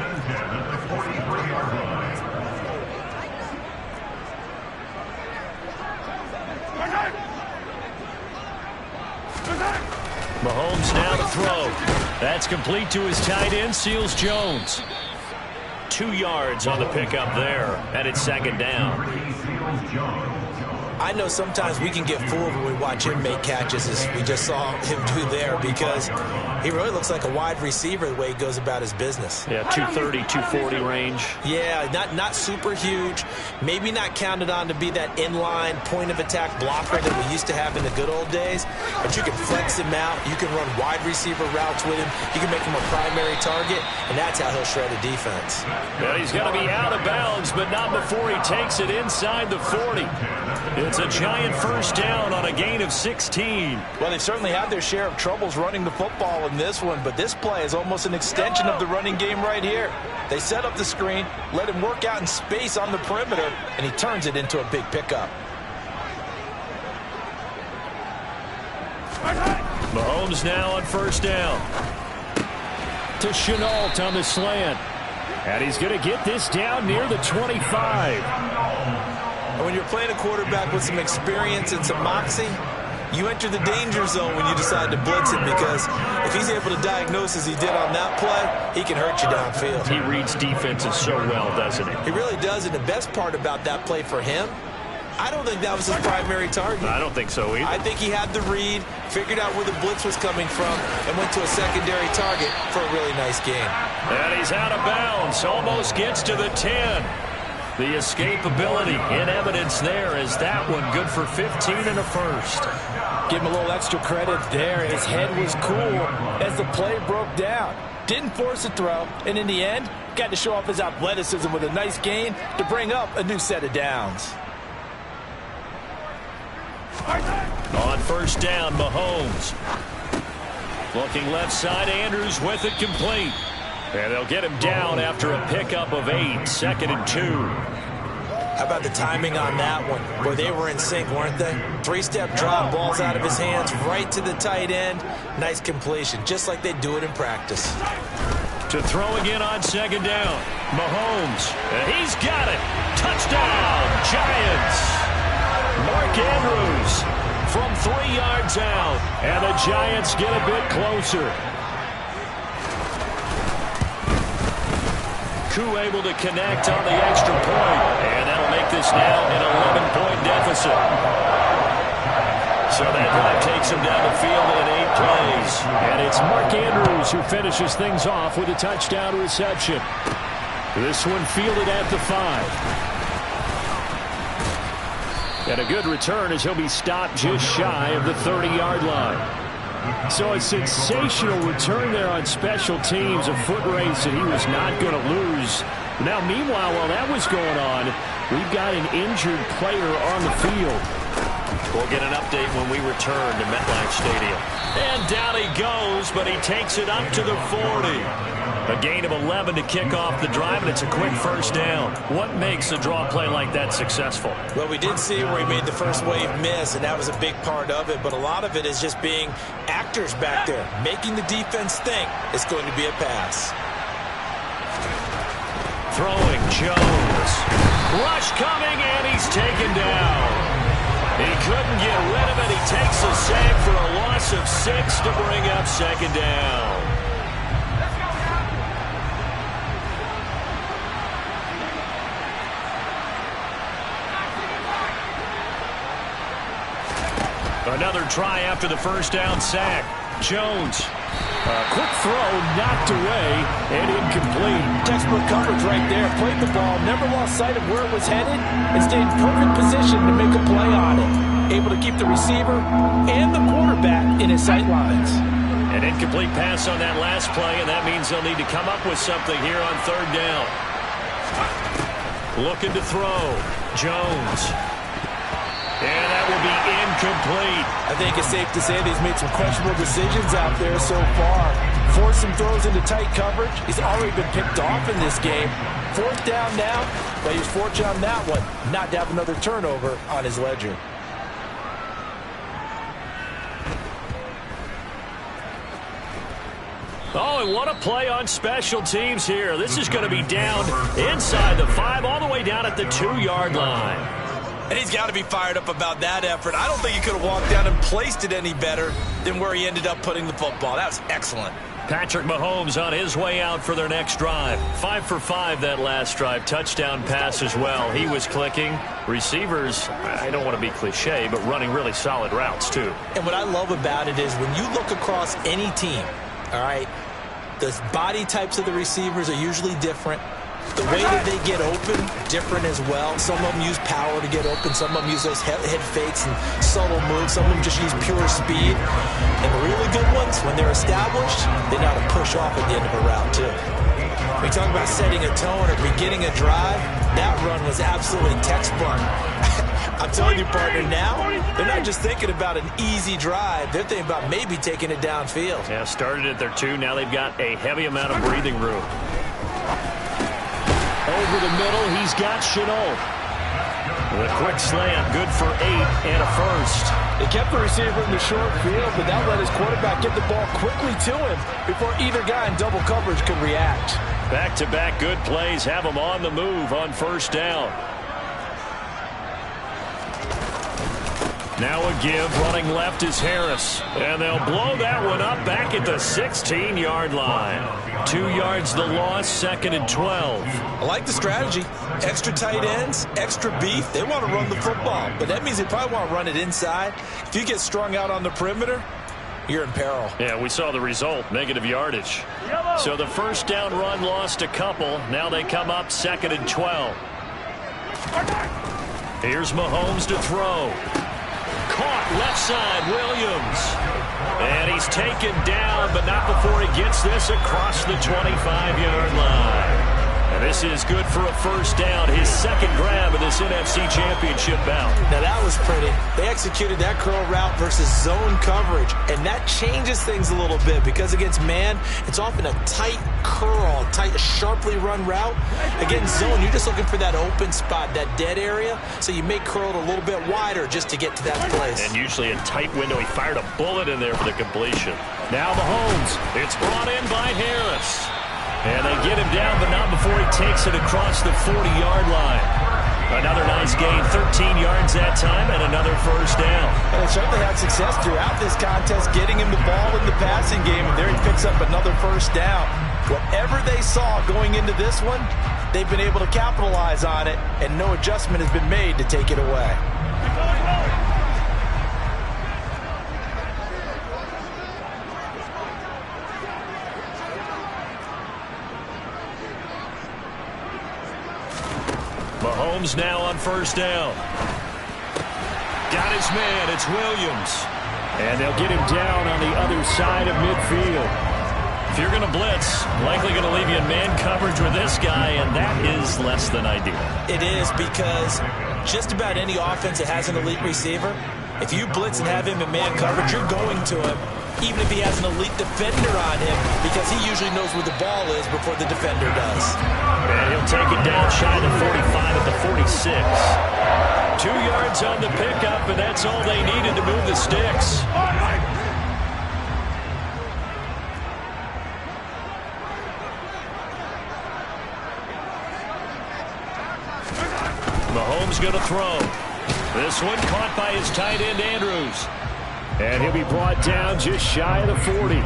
Mahomes now to throw. That's complete to his tight end, Seals Jones. 2 yards on the pickup there, and it's second down. I know sometimes we can get fooled when we watch him make catches, as we just saw him do there, because he really looks like a wide receiver the way he goes about his business. Yeah, 230, 240 range. Yeah, not super huge. Maybe not counted on to be that inline point-of-attack blocker that we used to have in the good old days, but you can flex him out. You can run wide receiver routes with him. You can make him a primary target, and that's how he'll shred a defense. Well, he's going to be out of bounds, but not before he takes it inside the 40. It's a Giant first down on a gain of 16. Well, they've certainly had their share of troubles running the football in this one, but this play is almost an extension of the running game right here. They set up the screen, let him work out in space on the perimeter, and he turns it into a big pickup. Mahomes now on first down. To Shenault on the slant. And he's going to get this down near the 25. When you're playing a quarterback with some experience and some moxie, you enter the danger zone when you decide to blitz him, because if he's able to diagnose as he did on that play, he can hurt you downfield. He reads defenses so well, doesn't he? He really does, and the best part about that play for him, I don't think that was his primary target. I don't think so either. I think he had the read, figured out where the blitz was coming from, and went to a secondary target for a really nice gain. And he's out of bounds, almost gets to the 10. The escapability in evidence there is that one good for 15 and a first. Give him a little extra credit there. His head was cool as the play broke down. Didn't force a throw, and in the end, got to show off his athleticism with a nice gain to bring up a new set of downs. On first down, Mahomes. Looking left side, Andrews with it complete. And they'll get him down after a pickup of 8, second and 2. How about the timing on that one? Boy, they were in sync, weren't they? 3-step drop, balls out of his hands, right to the tight end. Nice completion, just like they do it in practice. To throw again on second down. Mahomes, and he's got it. Touchdown, Giants. Mark Andrews from 3 yards out, and the Giants get a bit closer. Koo able to connect on the extra point, and that'll make this now an 11-point deficit. So that drive takes him down the field in 8 plays. And it's Mark Andrews who finishes things off with a touchdown reception. This one fielded at the 5. And a good return as he'll be stopped just shy of the 30-yard line. So a sensational return there on special teams, a foot race that he was not going to lose. Now, meanwhile, while that was going on, we've got an injured player on the field. We'll get an update when we return to MetLife Stadium. And down he goes, but he takes it up to the 40. A gain of 11 to kick off the drive, and it's a quick first down. What makes a draw play like that successful? Well, we did see where he made the first wave miss, and that was a big part of it, but a lot of it is just being actors back there, making the defense think it's going to be a pass. Throwing Jones. Rush coming, and he's taken down. He couldn't get rid of it. He takes a sack for a loss of 6 to bring up second down. Another try after the first down sack. Jones. A quick throw knocked away and incomplete. Textbook coverage right there. Played the ball, never lost sight of where it was headed, and stayed in perfect position to make a play on it. Able to keep the receiver and the quarterback in his sight lines. An incomplete pass on that last play, and that means they'll need to come up with something here on third down. Looking to throw. Jones. And that will be incomplete. I think it's safe to say that he's made some questionable decisions out there so far. Forced some throws into tight coverage. He's already been picked off in this game. Fourth down now, but he's fortunate on that one not to have another turnover on his ledger. Oh, and what a play on special teams here. This is going to be down inside the 5, all the way down at the 2-yard line. And he's got to be fired up about that effort. I don't think he could have walked down and placed it any better than where he ended up putting the football. That was excellent. Patrick Mahomes on his way out for their next drive. 5 for 5 that last drive. Touchdown pass as well. He was clicking. Receivers, I don't want to be cliche, but running really solid routes too. And what I love about it is when you look across any team, all right, the body types of the receivers are usually different. The way that they get open, different as well. Some of them use power to get open. Some of them use those head fakes and subtle moves. Some of them just use pure speed. And the really good ones, when they're established, they know how to push off at the end of a route, too. When you talk about setting a tone or beginning a drive, that run was absolutely textbook. I'm telling you, partner, now, they're not just thinking about an easy drive. They're thinking about maybe taking it downfield. Yeah, started at their 2. Now they've got a heavy amount of breathing room. Over the middle, he's got Shenault. With a quick slant, good for 8 and a first. They kept the receiver in the short field, but that let his quarterback get the ball quickly to him before either guy in double coverage could react. Back-to-back good plays have him on the move on first down. Now a give, running left is Harris. And they'll blow that one up back at the 16-yard line. 2 yards the loss, 2nd and 12. I like the strategy. Extra tight ends, extra beef. They want to run the football, but that means they probably want to run it inside. If you get strung out on the perimeter, you're in peril. Yeah, we saw the result, negative yardage. So the first down run lost a couple. Now they come up 2nd and 12. Here's Mahomes to throw. Caught left side, Williams. And he's taken down, but not before he gets this across the 25-yard line. And this is good for a first down, his second grab of this NFC Championship bout. Now that was pretty. They executed that curl route versus zone coverage, and that changes things a little bit because against man, it's often a tight curl, tight, sharply run route. Against zone, you're just looking for that open spot, that dead area, so you may curl it a little bit wider just to get to that place. And usually a tight window. He fired a bullet in there for the completion. Now Mahomes. It's brought in by Harris. And they get him down, but not before he takes it across the 40-yard line. Another nice gain, 13 yards that time, and another first down. And they certainly had success throughout this contest, getting him the ball in the passing game, and there he picks up another first down. Whatever they saw going into this one, they've been able to capitalize on it, and no adjustment has been made to take it away. Mahomes now on first down. Got his man, it's Williams. And they'll get him down on the other side of midfield. If you're going to blitz, likely going to leave you in man coverage with this guy, and that is less than ideal. It is because just about any offense that has an elite receiver, if you blitz and have him in man coverage, you're going to him, even if he has an elite defender on him, because he usually knows where the ball is before the defender does. And he'll take it down shy of the 45 at the 46. 2 yards on the pickup, and that's all they needed to move the sticks. Mahomes going to throw. This one caught by his tight end, Andrews. And he'll be brought down just shy of the 40.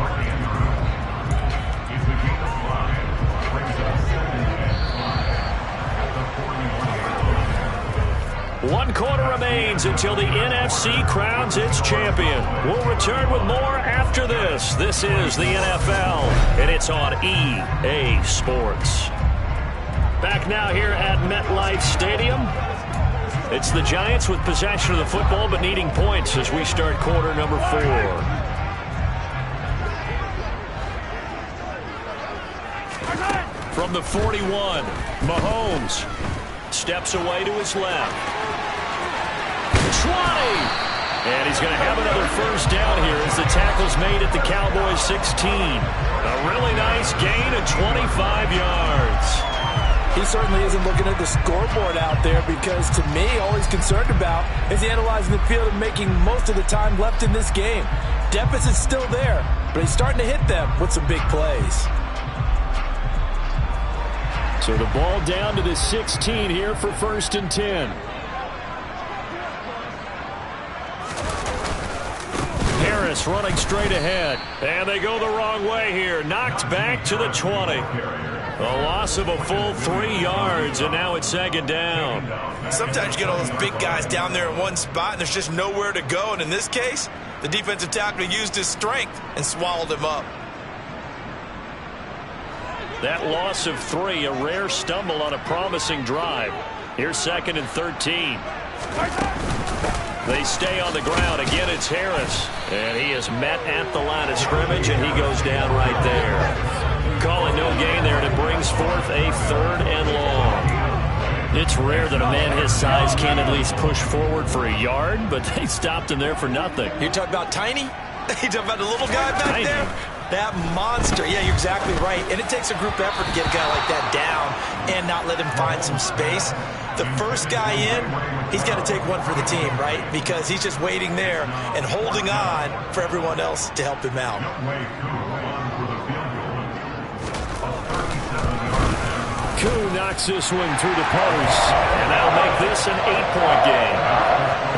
One quarter remains until the NFC crowns its champion. We'll return with more after this. This is the NFL, and it's on EA Sports. Back now here at MetLife Stadium. It's the Giants with possession of the football, but needing points as we start quarter number 4. From the 41, Mahomes steps away to his left. 20! And he's going to have another first down here as the tackle's made at the Cowboys 16. A really nice gain of 25 yards. He certainly isn't looking at the scoreboard out there because, to me, all he's concerned about is analyzing the field and making most of the time left in this game. Deficit's still there, but he's starting to hit them with some big plays. So the ball down to the 16 here for 1st and 10. Harris running straight ahead. And they go the wrong way here. Knocked back to the 20. A loss of a full 3 yards, and now it's 2nd down. Sometimes you get all those big guys down there in one spot, and there's just nowhere to go. And in this case, the defensive tackle used his strength and swallowed him up. That loss of 3, a rare stumble on a promising drive. Here's 2nd and 13. They stay on the ground. Again, it's Harris. And he is met at the line of scrimmage, and he goes down right there. Calling no gain there, and it brings forth a 3rd and long. It's rare that a man his size can at least push forward for a yard, but they stopped him there for nothing. You're talking about Tiny? You're talking about the little guy back there? That monster. Yeah, you're exactly right. And it takes a group effort to get a guy like that down and not let him find some space. The first guy in, he's got to take one for the team, right? Because he's just waiting there and holding on for everyone else to help him out. Koo knocks this one through the post, and that'll make this an 8-point game.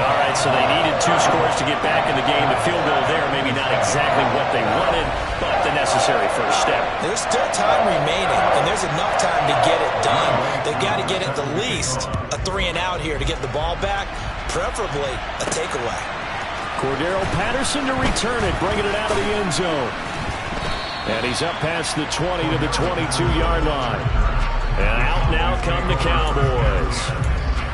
All right, so they needed 2 scores to get back in the game. The field goal there, maybe not exactly what they wanted, but the necessary first step. There's still time remaining, and there's enough time to get it done. They've got to get at the least a 3-and-out here to get the ball back, preferably a takeaway. Cordero Patterson to return it, bringing it out of the end zone. And he's up past the 20 to the 22-yard line. And out now come the Cowboys.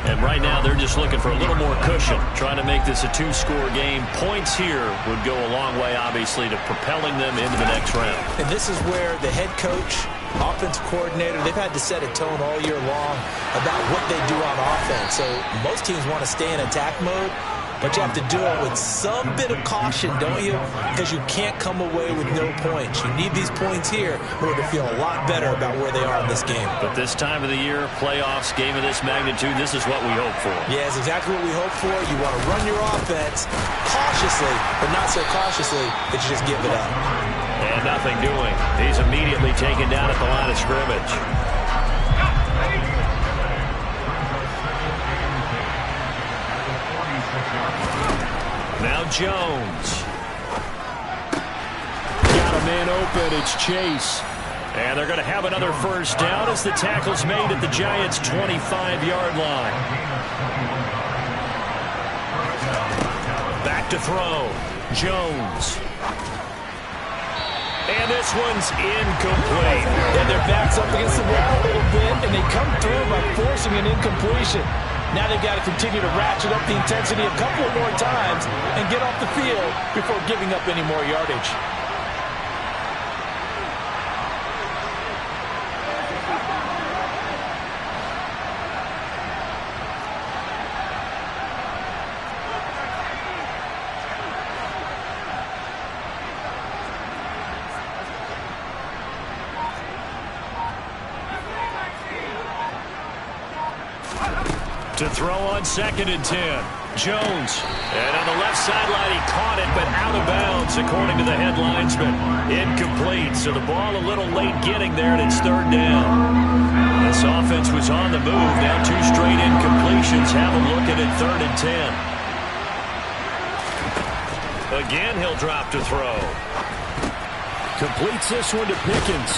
And right now they're just looking for a little more cushion, trying to make this a 2-score game. Points here would go a long way, obviously, to propelling them into the next round. And this is where the head coach, offensive coordinator, they've had to set a tone all year long about what they do on offense. So most teams want to stay in attack mode, but you have to do it with some bit of caution, don't you? Because you can't come away with no points. You need these points here in order to feel a lot better about where they are in this game. But this time of the year, playoffs, game of this magnitude, this is what we hope for. Yeah, it's exactly what we hope for. You want to run your offense cautiously, but not so cautiously that you just give it up. And nothing doing. He's immediately taken down at the line of scrimmage. Now Jones. Got a man open. It's Chase. And they're going to have another first down as the tackle's made at the Giants' 25-yard line. Back to throw. Jones. And this one's incomplete. And their back's up against the wall a little bit, and they come through by forcing an incompletion. Now they've got to continue to ratchet up the intensity a couple of more times and get off the field before giving up any more yardage. To throw on 2nd and 10. Jones. And on the left sideline, he caught it, but out of bounds, according to the head linesman. Incomplete. So the ball a little late getting there, and it's 3rd down. This offense was on the move. Now 2 straight incompletions. Have them looking at 3rd and 10. Again, he'll drop to throw. Completes this one to Pickens.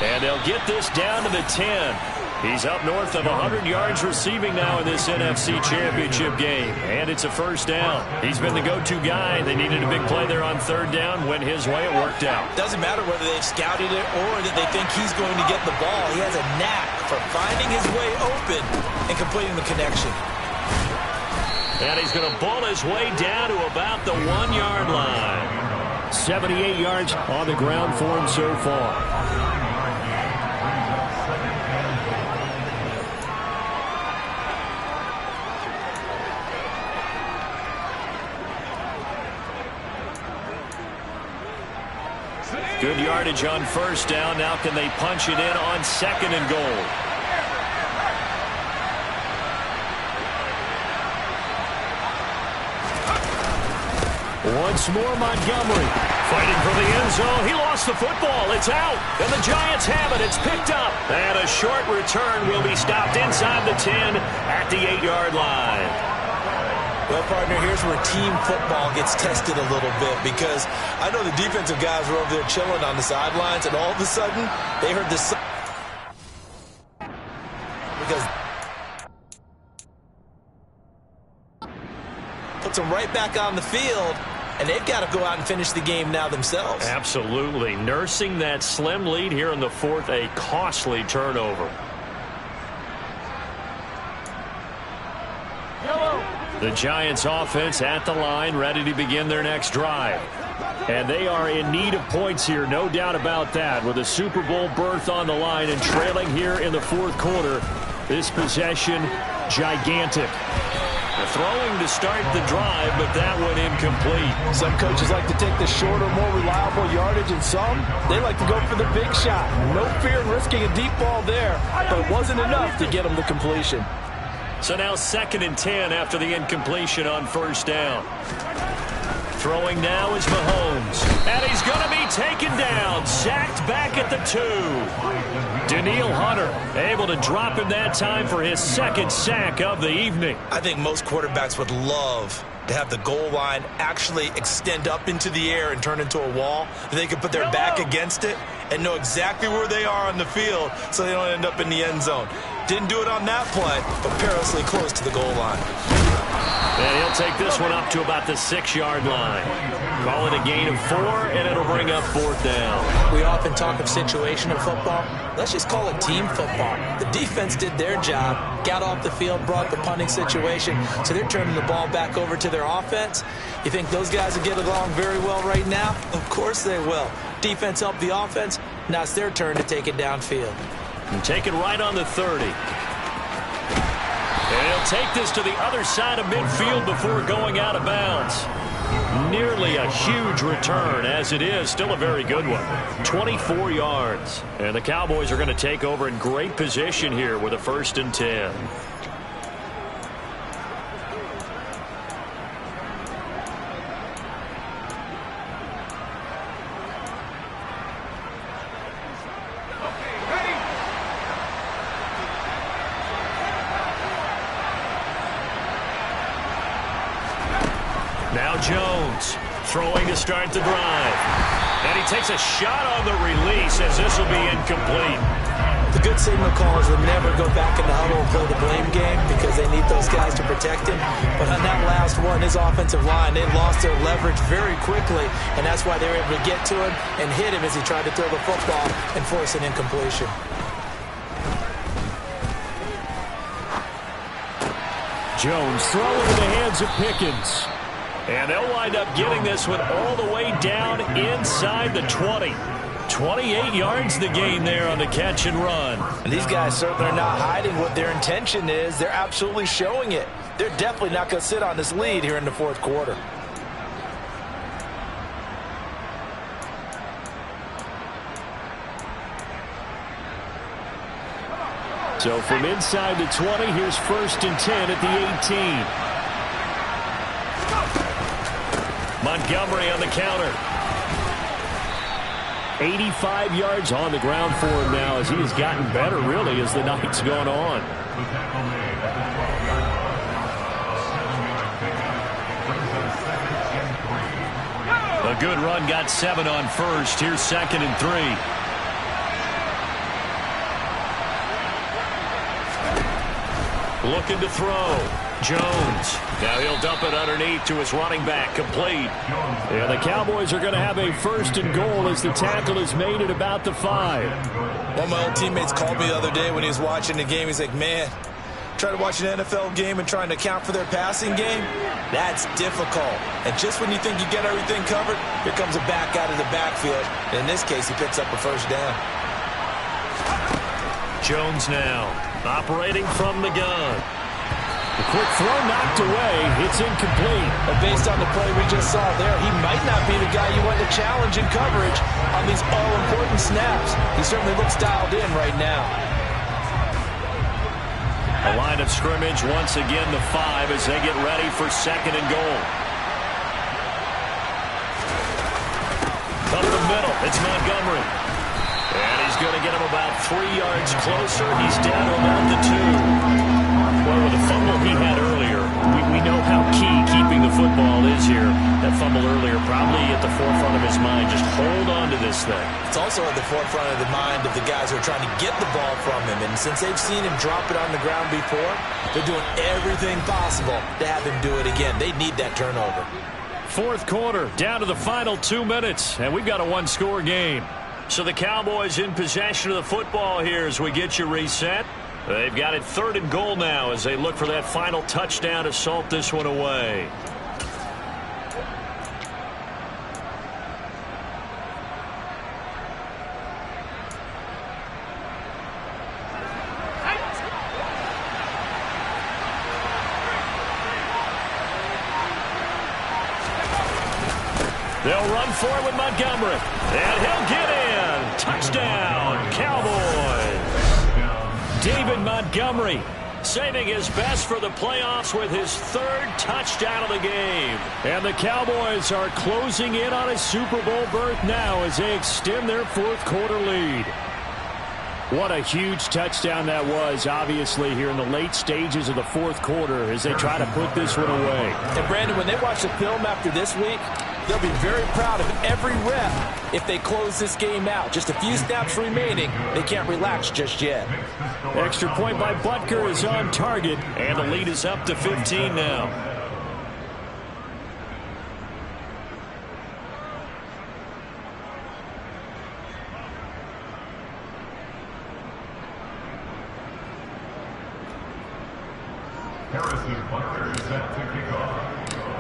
And they'll get this down to the 10. He's up north of 100 yards receiving now in this NFC Championship game. And it's a first down. He's been the go-to guy. They needed a big play there on 3rd down. Went his way. It worked out. Doesn't matter whether they've scouted it or that they think he's going to get the ball. He has a knack for finding his way open and completing the connection. And he's going to ball his way down to about the 1-yard line. 78 yards on the ground for him so far. Good yardage on first down. Now can they punch it in on second and goal? Once more, Montgomery fighting for the end zone. He lost the football. It's out. And the Giants have it. It's picked up. And a short return will be stopped inside the 10 at the 8-yard line. Well, partner, here's where team football gets tested a little bit, because I know the defensive guys were over there chilling on the sidelines, and all of a sudden they heard this. Because puts them right back on the field, and they've got to go out and finish the game now themselves. Absolutely. Nursing that slim lead here in the fourth, a costly turnover. The Giants offense at the line, ready to begin their next drive. And they are in need of points here, no doubt about that. With a Super Bowl berth on the line and trailing here in the fourth quarter, this possession gigantic. Throwing to start the drive, but that one incomplete. Some coaches like to take the shorter, more reliable yardage, and some, they like to go for the big shot. No fear in risking a deep ball there, but it wasn't enough to get them the completion. So now 2nd and 10 after the incompletion on first down. Throwing now is Mahomes. And he's going to be taken down. Sacked back at the 2. Danielle Hunter able to drop him that time for his 2nd sack of the evening. I think most quarterbacks would love to have the goal line actually extend up into the air and turn into a wall. They can put their back against it and know exactly where they are on the field so they don't end up in the end zone. Didn't do it on that play, but perilously close to the goal line. And he'll take this one up to about the 6-yard line. Call it a gain of 4, and it'll bring up 4th down. We often talk of situational football. Let's just call it team football. The defense did their job, got off the field, brought the punting situation, so they're turning the ball back over to their offense. You think those guys will get along very well right now? Of course they will. Defense helped the offense. Now it's their turn to take it downfield. And take it right on the 30. And he'll take this to the other side of midfield before going out of bounds. Nearly a huge return, as it is. Still a very good one. 24 yards. And the Cowboys are going to take over in great position here with a 1st and 10. Now Jones throwing to start the drive. And he takes a shot on the release as this will be incomplete. The good signal callers would never go back in the huddle and play the blame game because they need those guys to protect him. But on that last one, his offensive line, they lost their leverage very quickly, and that's why they were able to get to him and hit him as he tried to throw the football and force an incompletion. Jones throwing in the hands of Pickens. And they'll wind up getting this one all the way down inside the 20. 28 yards the gain there on the catch and run. And these guys certainly are not hiding what their intention is. They're absolutely showing it. They're definitely not going to sit on this lead here in the fourth quarter. So from inside the 20, here's 1st and 10 at the 18. Montgomery on the counter. 85 yards on the ground for him now as he has gotten better, really, as the night's gone on. A good run, got 7 on first. Here's 2nd and 3. Looking to throw. Jones. Now he'll dump it underneath to his running back. Complete. And the Cowboys are going to have a 1st and goal as the tackle is made at about the 5. One of my old teammates called me the other day when he was watching the game. He's like, man, trying to watch an NFL game and trying to account for their passing game, that's difficult. And just when you think you get everything covered, here comes a back out of the backfield. And in this case, he picks up a 1st down. Jones now operating from the gun. The quick throw knocked away. It's incomplete. But based on the play we just saw there, he might not be the guy you want to challenge in coverage on these all-important snaps. He certainly looks dialed in right now. A line of scrimmage once again the 5 as they get ready for 2nd and goal. Up the middle, it's Montgomery. And he's going to get him about 3 yards closer. He's down to about the 2. Well, with the fumble he had earlier, we know how key keeping the football is here. That fumble earlier probably at the forefront of his mind. Just hold on to this thing. It's also at the forefront of the mind of the guys who are trying to get the ball from him. And since they've seen him drop it on the ground before, they're doing everything possible to have him do it again. They need that turnover. 4th quarter, down to the final 2 minutes, and we've got a 1-score game. So the Cowboys in possession of the football here as we get you reset. They've got it 3rd and goal now as they look for that final touchdown to salt this one away. They'll run for it with Montgomery. And he'll get in. Touchdown, Cowboys. David Montgomery saving his best for the playoffs with his 3rd touchdown of the game. And the Cowboys are closing in on a Super Bowl berth now as they extend their 4th quarter lead. What a huge touchdown that was, obviously, here in the late stages of the 4th quarter as they try to put this one away. And, Brandon, when they watch the film after this week, they'll be very proud of every rep if they close this game out. Just a few snaps remaining. They can't relax just yet. Extra point by Butker is on target, and the lead is up to 15 now.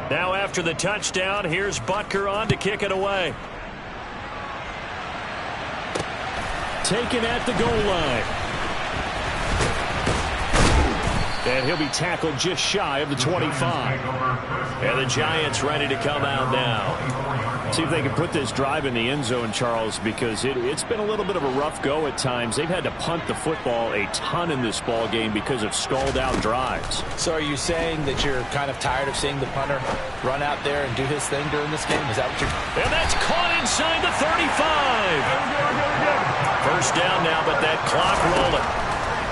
Now after the touchdown, here's Butker on to kick it away. Taken at the goal line. And he'll be tackled just shy of the 25. And the Giants ready to come out now. See if they can put this drive in the end zone, Charles, because it's been a little bit of a rough go at times. They've had to punt the football a ton in this ball game because of stalled-out drives. So are you saying that you're kind of tired of seeing the punter run out there and do his thing during this game? Is that what you're... And that's caught inside the 35. First down now, but that clock rolling.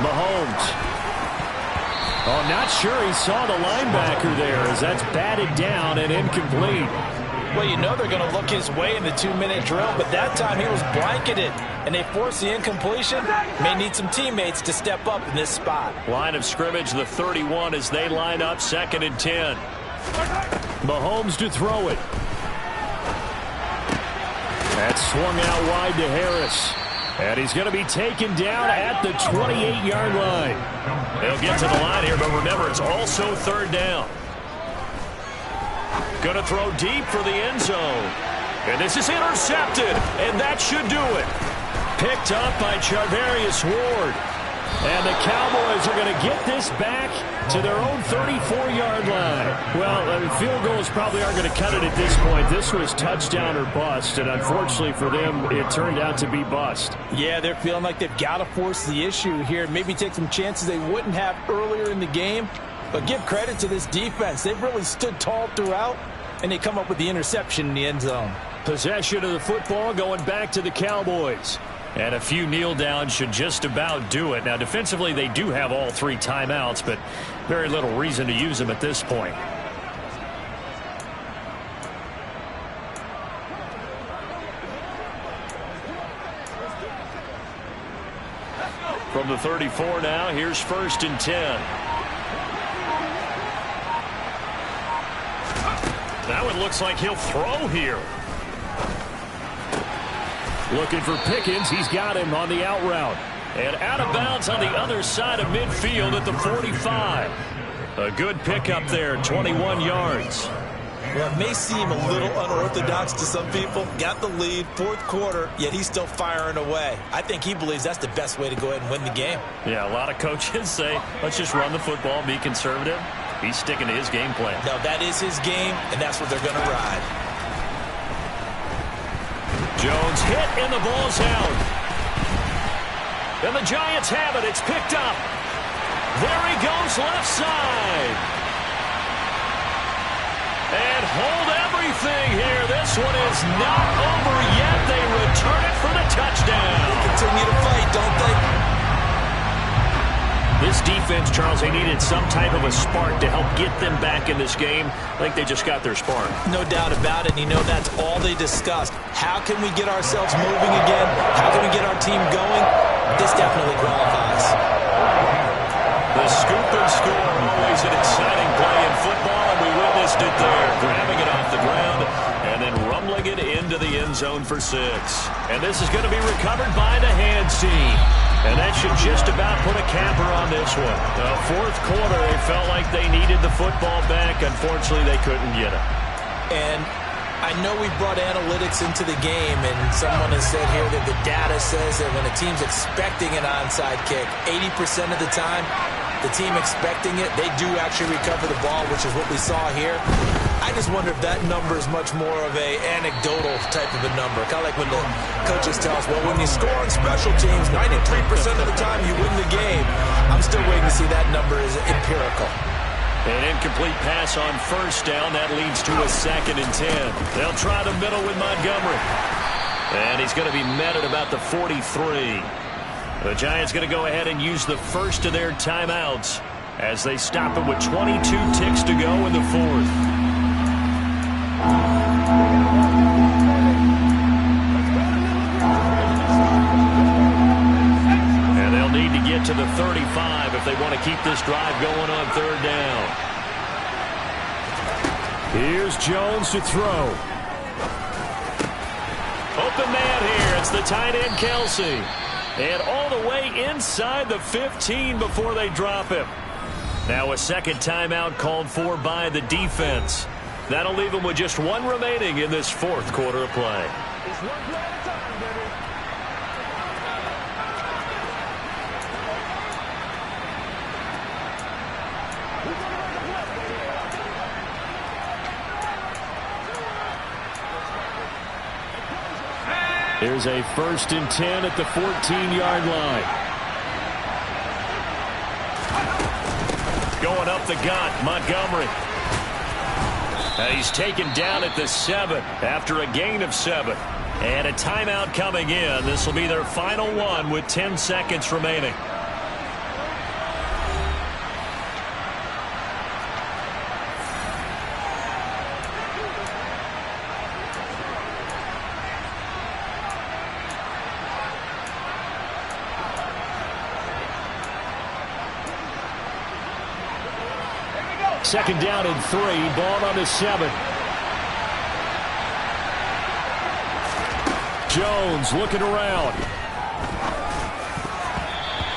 Mahomes. Oh, not sure he saw the linebacker there as that's batted down and incomplete. Well, you know they're going to look his way in the 2-minute drill, but that time he was blanketed, and they forced the incompletion. May need some teammates to step up in this spot. Line of scrimmage, the 31, as they line up 2nd and 10. Mahomes to throw it. That's swung out wide to Harris. And he's going to be taken down at the 28-yard line. They'll get to the line here, but remember, it's also 3rd down. Going to throw deep for the end zone. And this is intercepted, and that should do it. Picked up by Charvarius Ward. And the Cowboys are going to get this back to their own 34-yard line. Well, field goals probably aren't going to cut it at this point. This was touchdown or bust, and unfortunately for them, it turned out to be bust. Yeah, they're feeling like they've got to force the issue here, maybe take some chances they wouldn't have earlier in the game. But give credit to this defense. They've really stood tall throughout, and they come up with the interception in the end zone. Possession of the football going back to the Cowboys. And a few kneel downs should just about do it. Now, defensively, they do have all 3 timeouts, but very little reason to use them at this point. From the 34 now, here's 1st and 10. That one looks like he'll throw here. Looking for Pickens. He's got him on the out route. And out of bounds on the other side of midfield at the 45. A good pickup there, 21 yards. Well, it may seem a little unorthodox to some people. Got the lead, fourth quarter, yet he's still firing away. I think he believes that's the best way to go ahead and win the game. Yeah, a lot of coaches say, let's just run the football, be conservative. He's sticking to his game plan. No, that is his game, and that's what they're going to ride. Jones hit, and the ball's out. And the Giants have it. It's picked up. There he goes, left side. And hold everything here. This one is not over yet. They return it for the touchdown. They continue to fight, don't they? This defense, Charles, they needed some type of a spark to help get them back in this game. I think they just got their spark. No doubt about it. You know, that's all they discussed. How can we get ourselves moving again? How can we get our team going? This definitely qualifies. The scoop and score, always an exciting play in football, and we witnessed it there. Grabbing it off the ground and then rumbling it into the end zone for 6. And this is going to be recovered by the hands team. And that should just about put a capper on this one. The fourth quarter, they felt like they needed the football back. Unfortunately, they couldn't get it. And I know we brought analytics into the game, and someone has said here that the data says that when a team's expecting an onside kick, 80% of the time, the team expecting it, they do actually recover the ball, which is what we saw here. I just wonder if that number is much more of a anecdotal type of a number. Kind of like when the coaches tell us, well, when you score on special teams, 93% of the time you win the game. I'm still waiting to see that number is empirical. An incomplete pass on first down. That leads to a 2nd and 10. They'll try the middle with Montgomery. And he's going to be met at about the 43. The Giants going to go ahead and use the first of their timeouts as they stop it with 22 ticks to go in the fourth. And they'll need to get to the 35 if they want to keep this drive going on third down. Here's Jones to throw. Open man here. It's the tight end, Kelsey. And all the way inside the 15 before they drop him. Now a second timeout called for by the defense. That'll leave them with just one remaining in this fourth quarter of play. It's one play at a time, baby. Here's a 1st and 10 at the 14-yard line. Going up the gut, Montgomery. He's taken down at the 7 after a gain of 7. And a timeout coming in. This will be their final one with 10 seconds remaining. Second down and 3, ball on the 7. Jones looking around.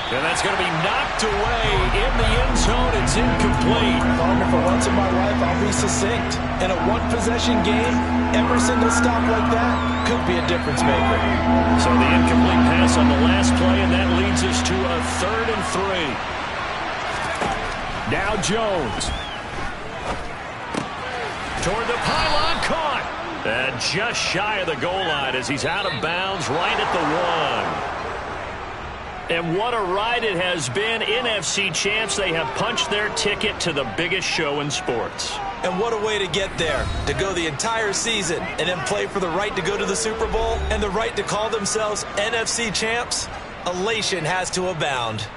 And that's going to be knocked away in the end zone. It's incomplete. Partner, for once in my life, I'll be succinct. In a one-possession game, every single stop like that could be a difference maker. So the incomplete pass on the last play, and that leads us to a 3rd and 3. Now Jones. Toward the pylon, caught. And just shy of the goal line as he's out of bounds right at the 1. And what a ride it has been. NFC champs, they have punched their ticket to the biggest show in sports. And what a way to get there, to go the entire season and then play for the right to go to the Super Bowl and the right to call themselves NFC champs. Elation has to abound.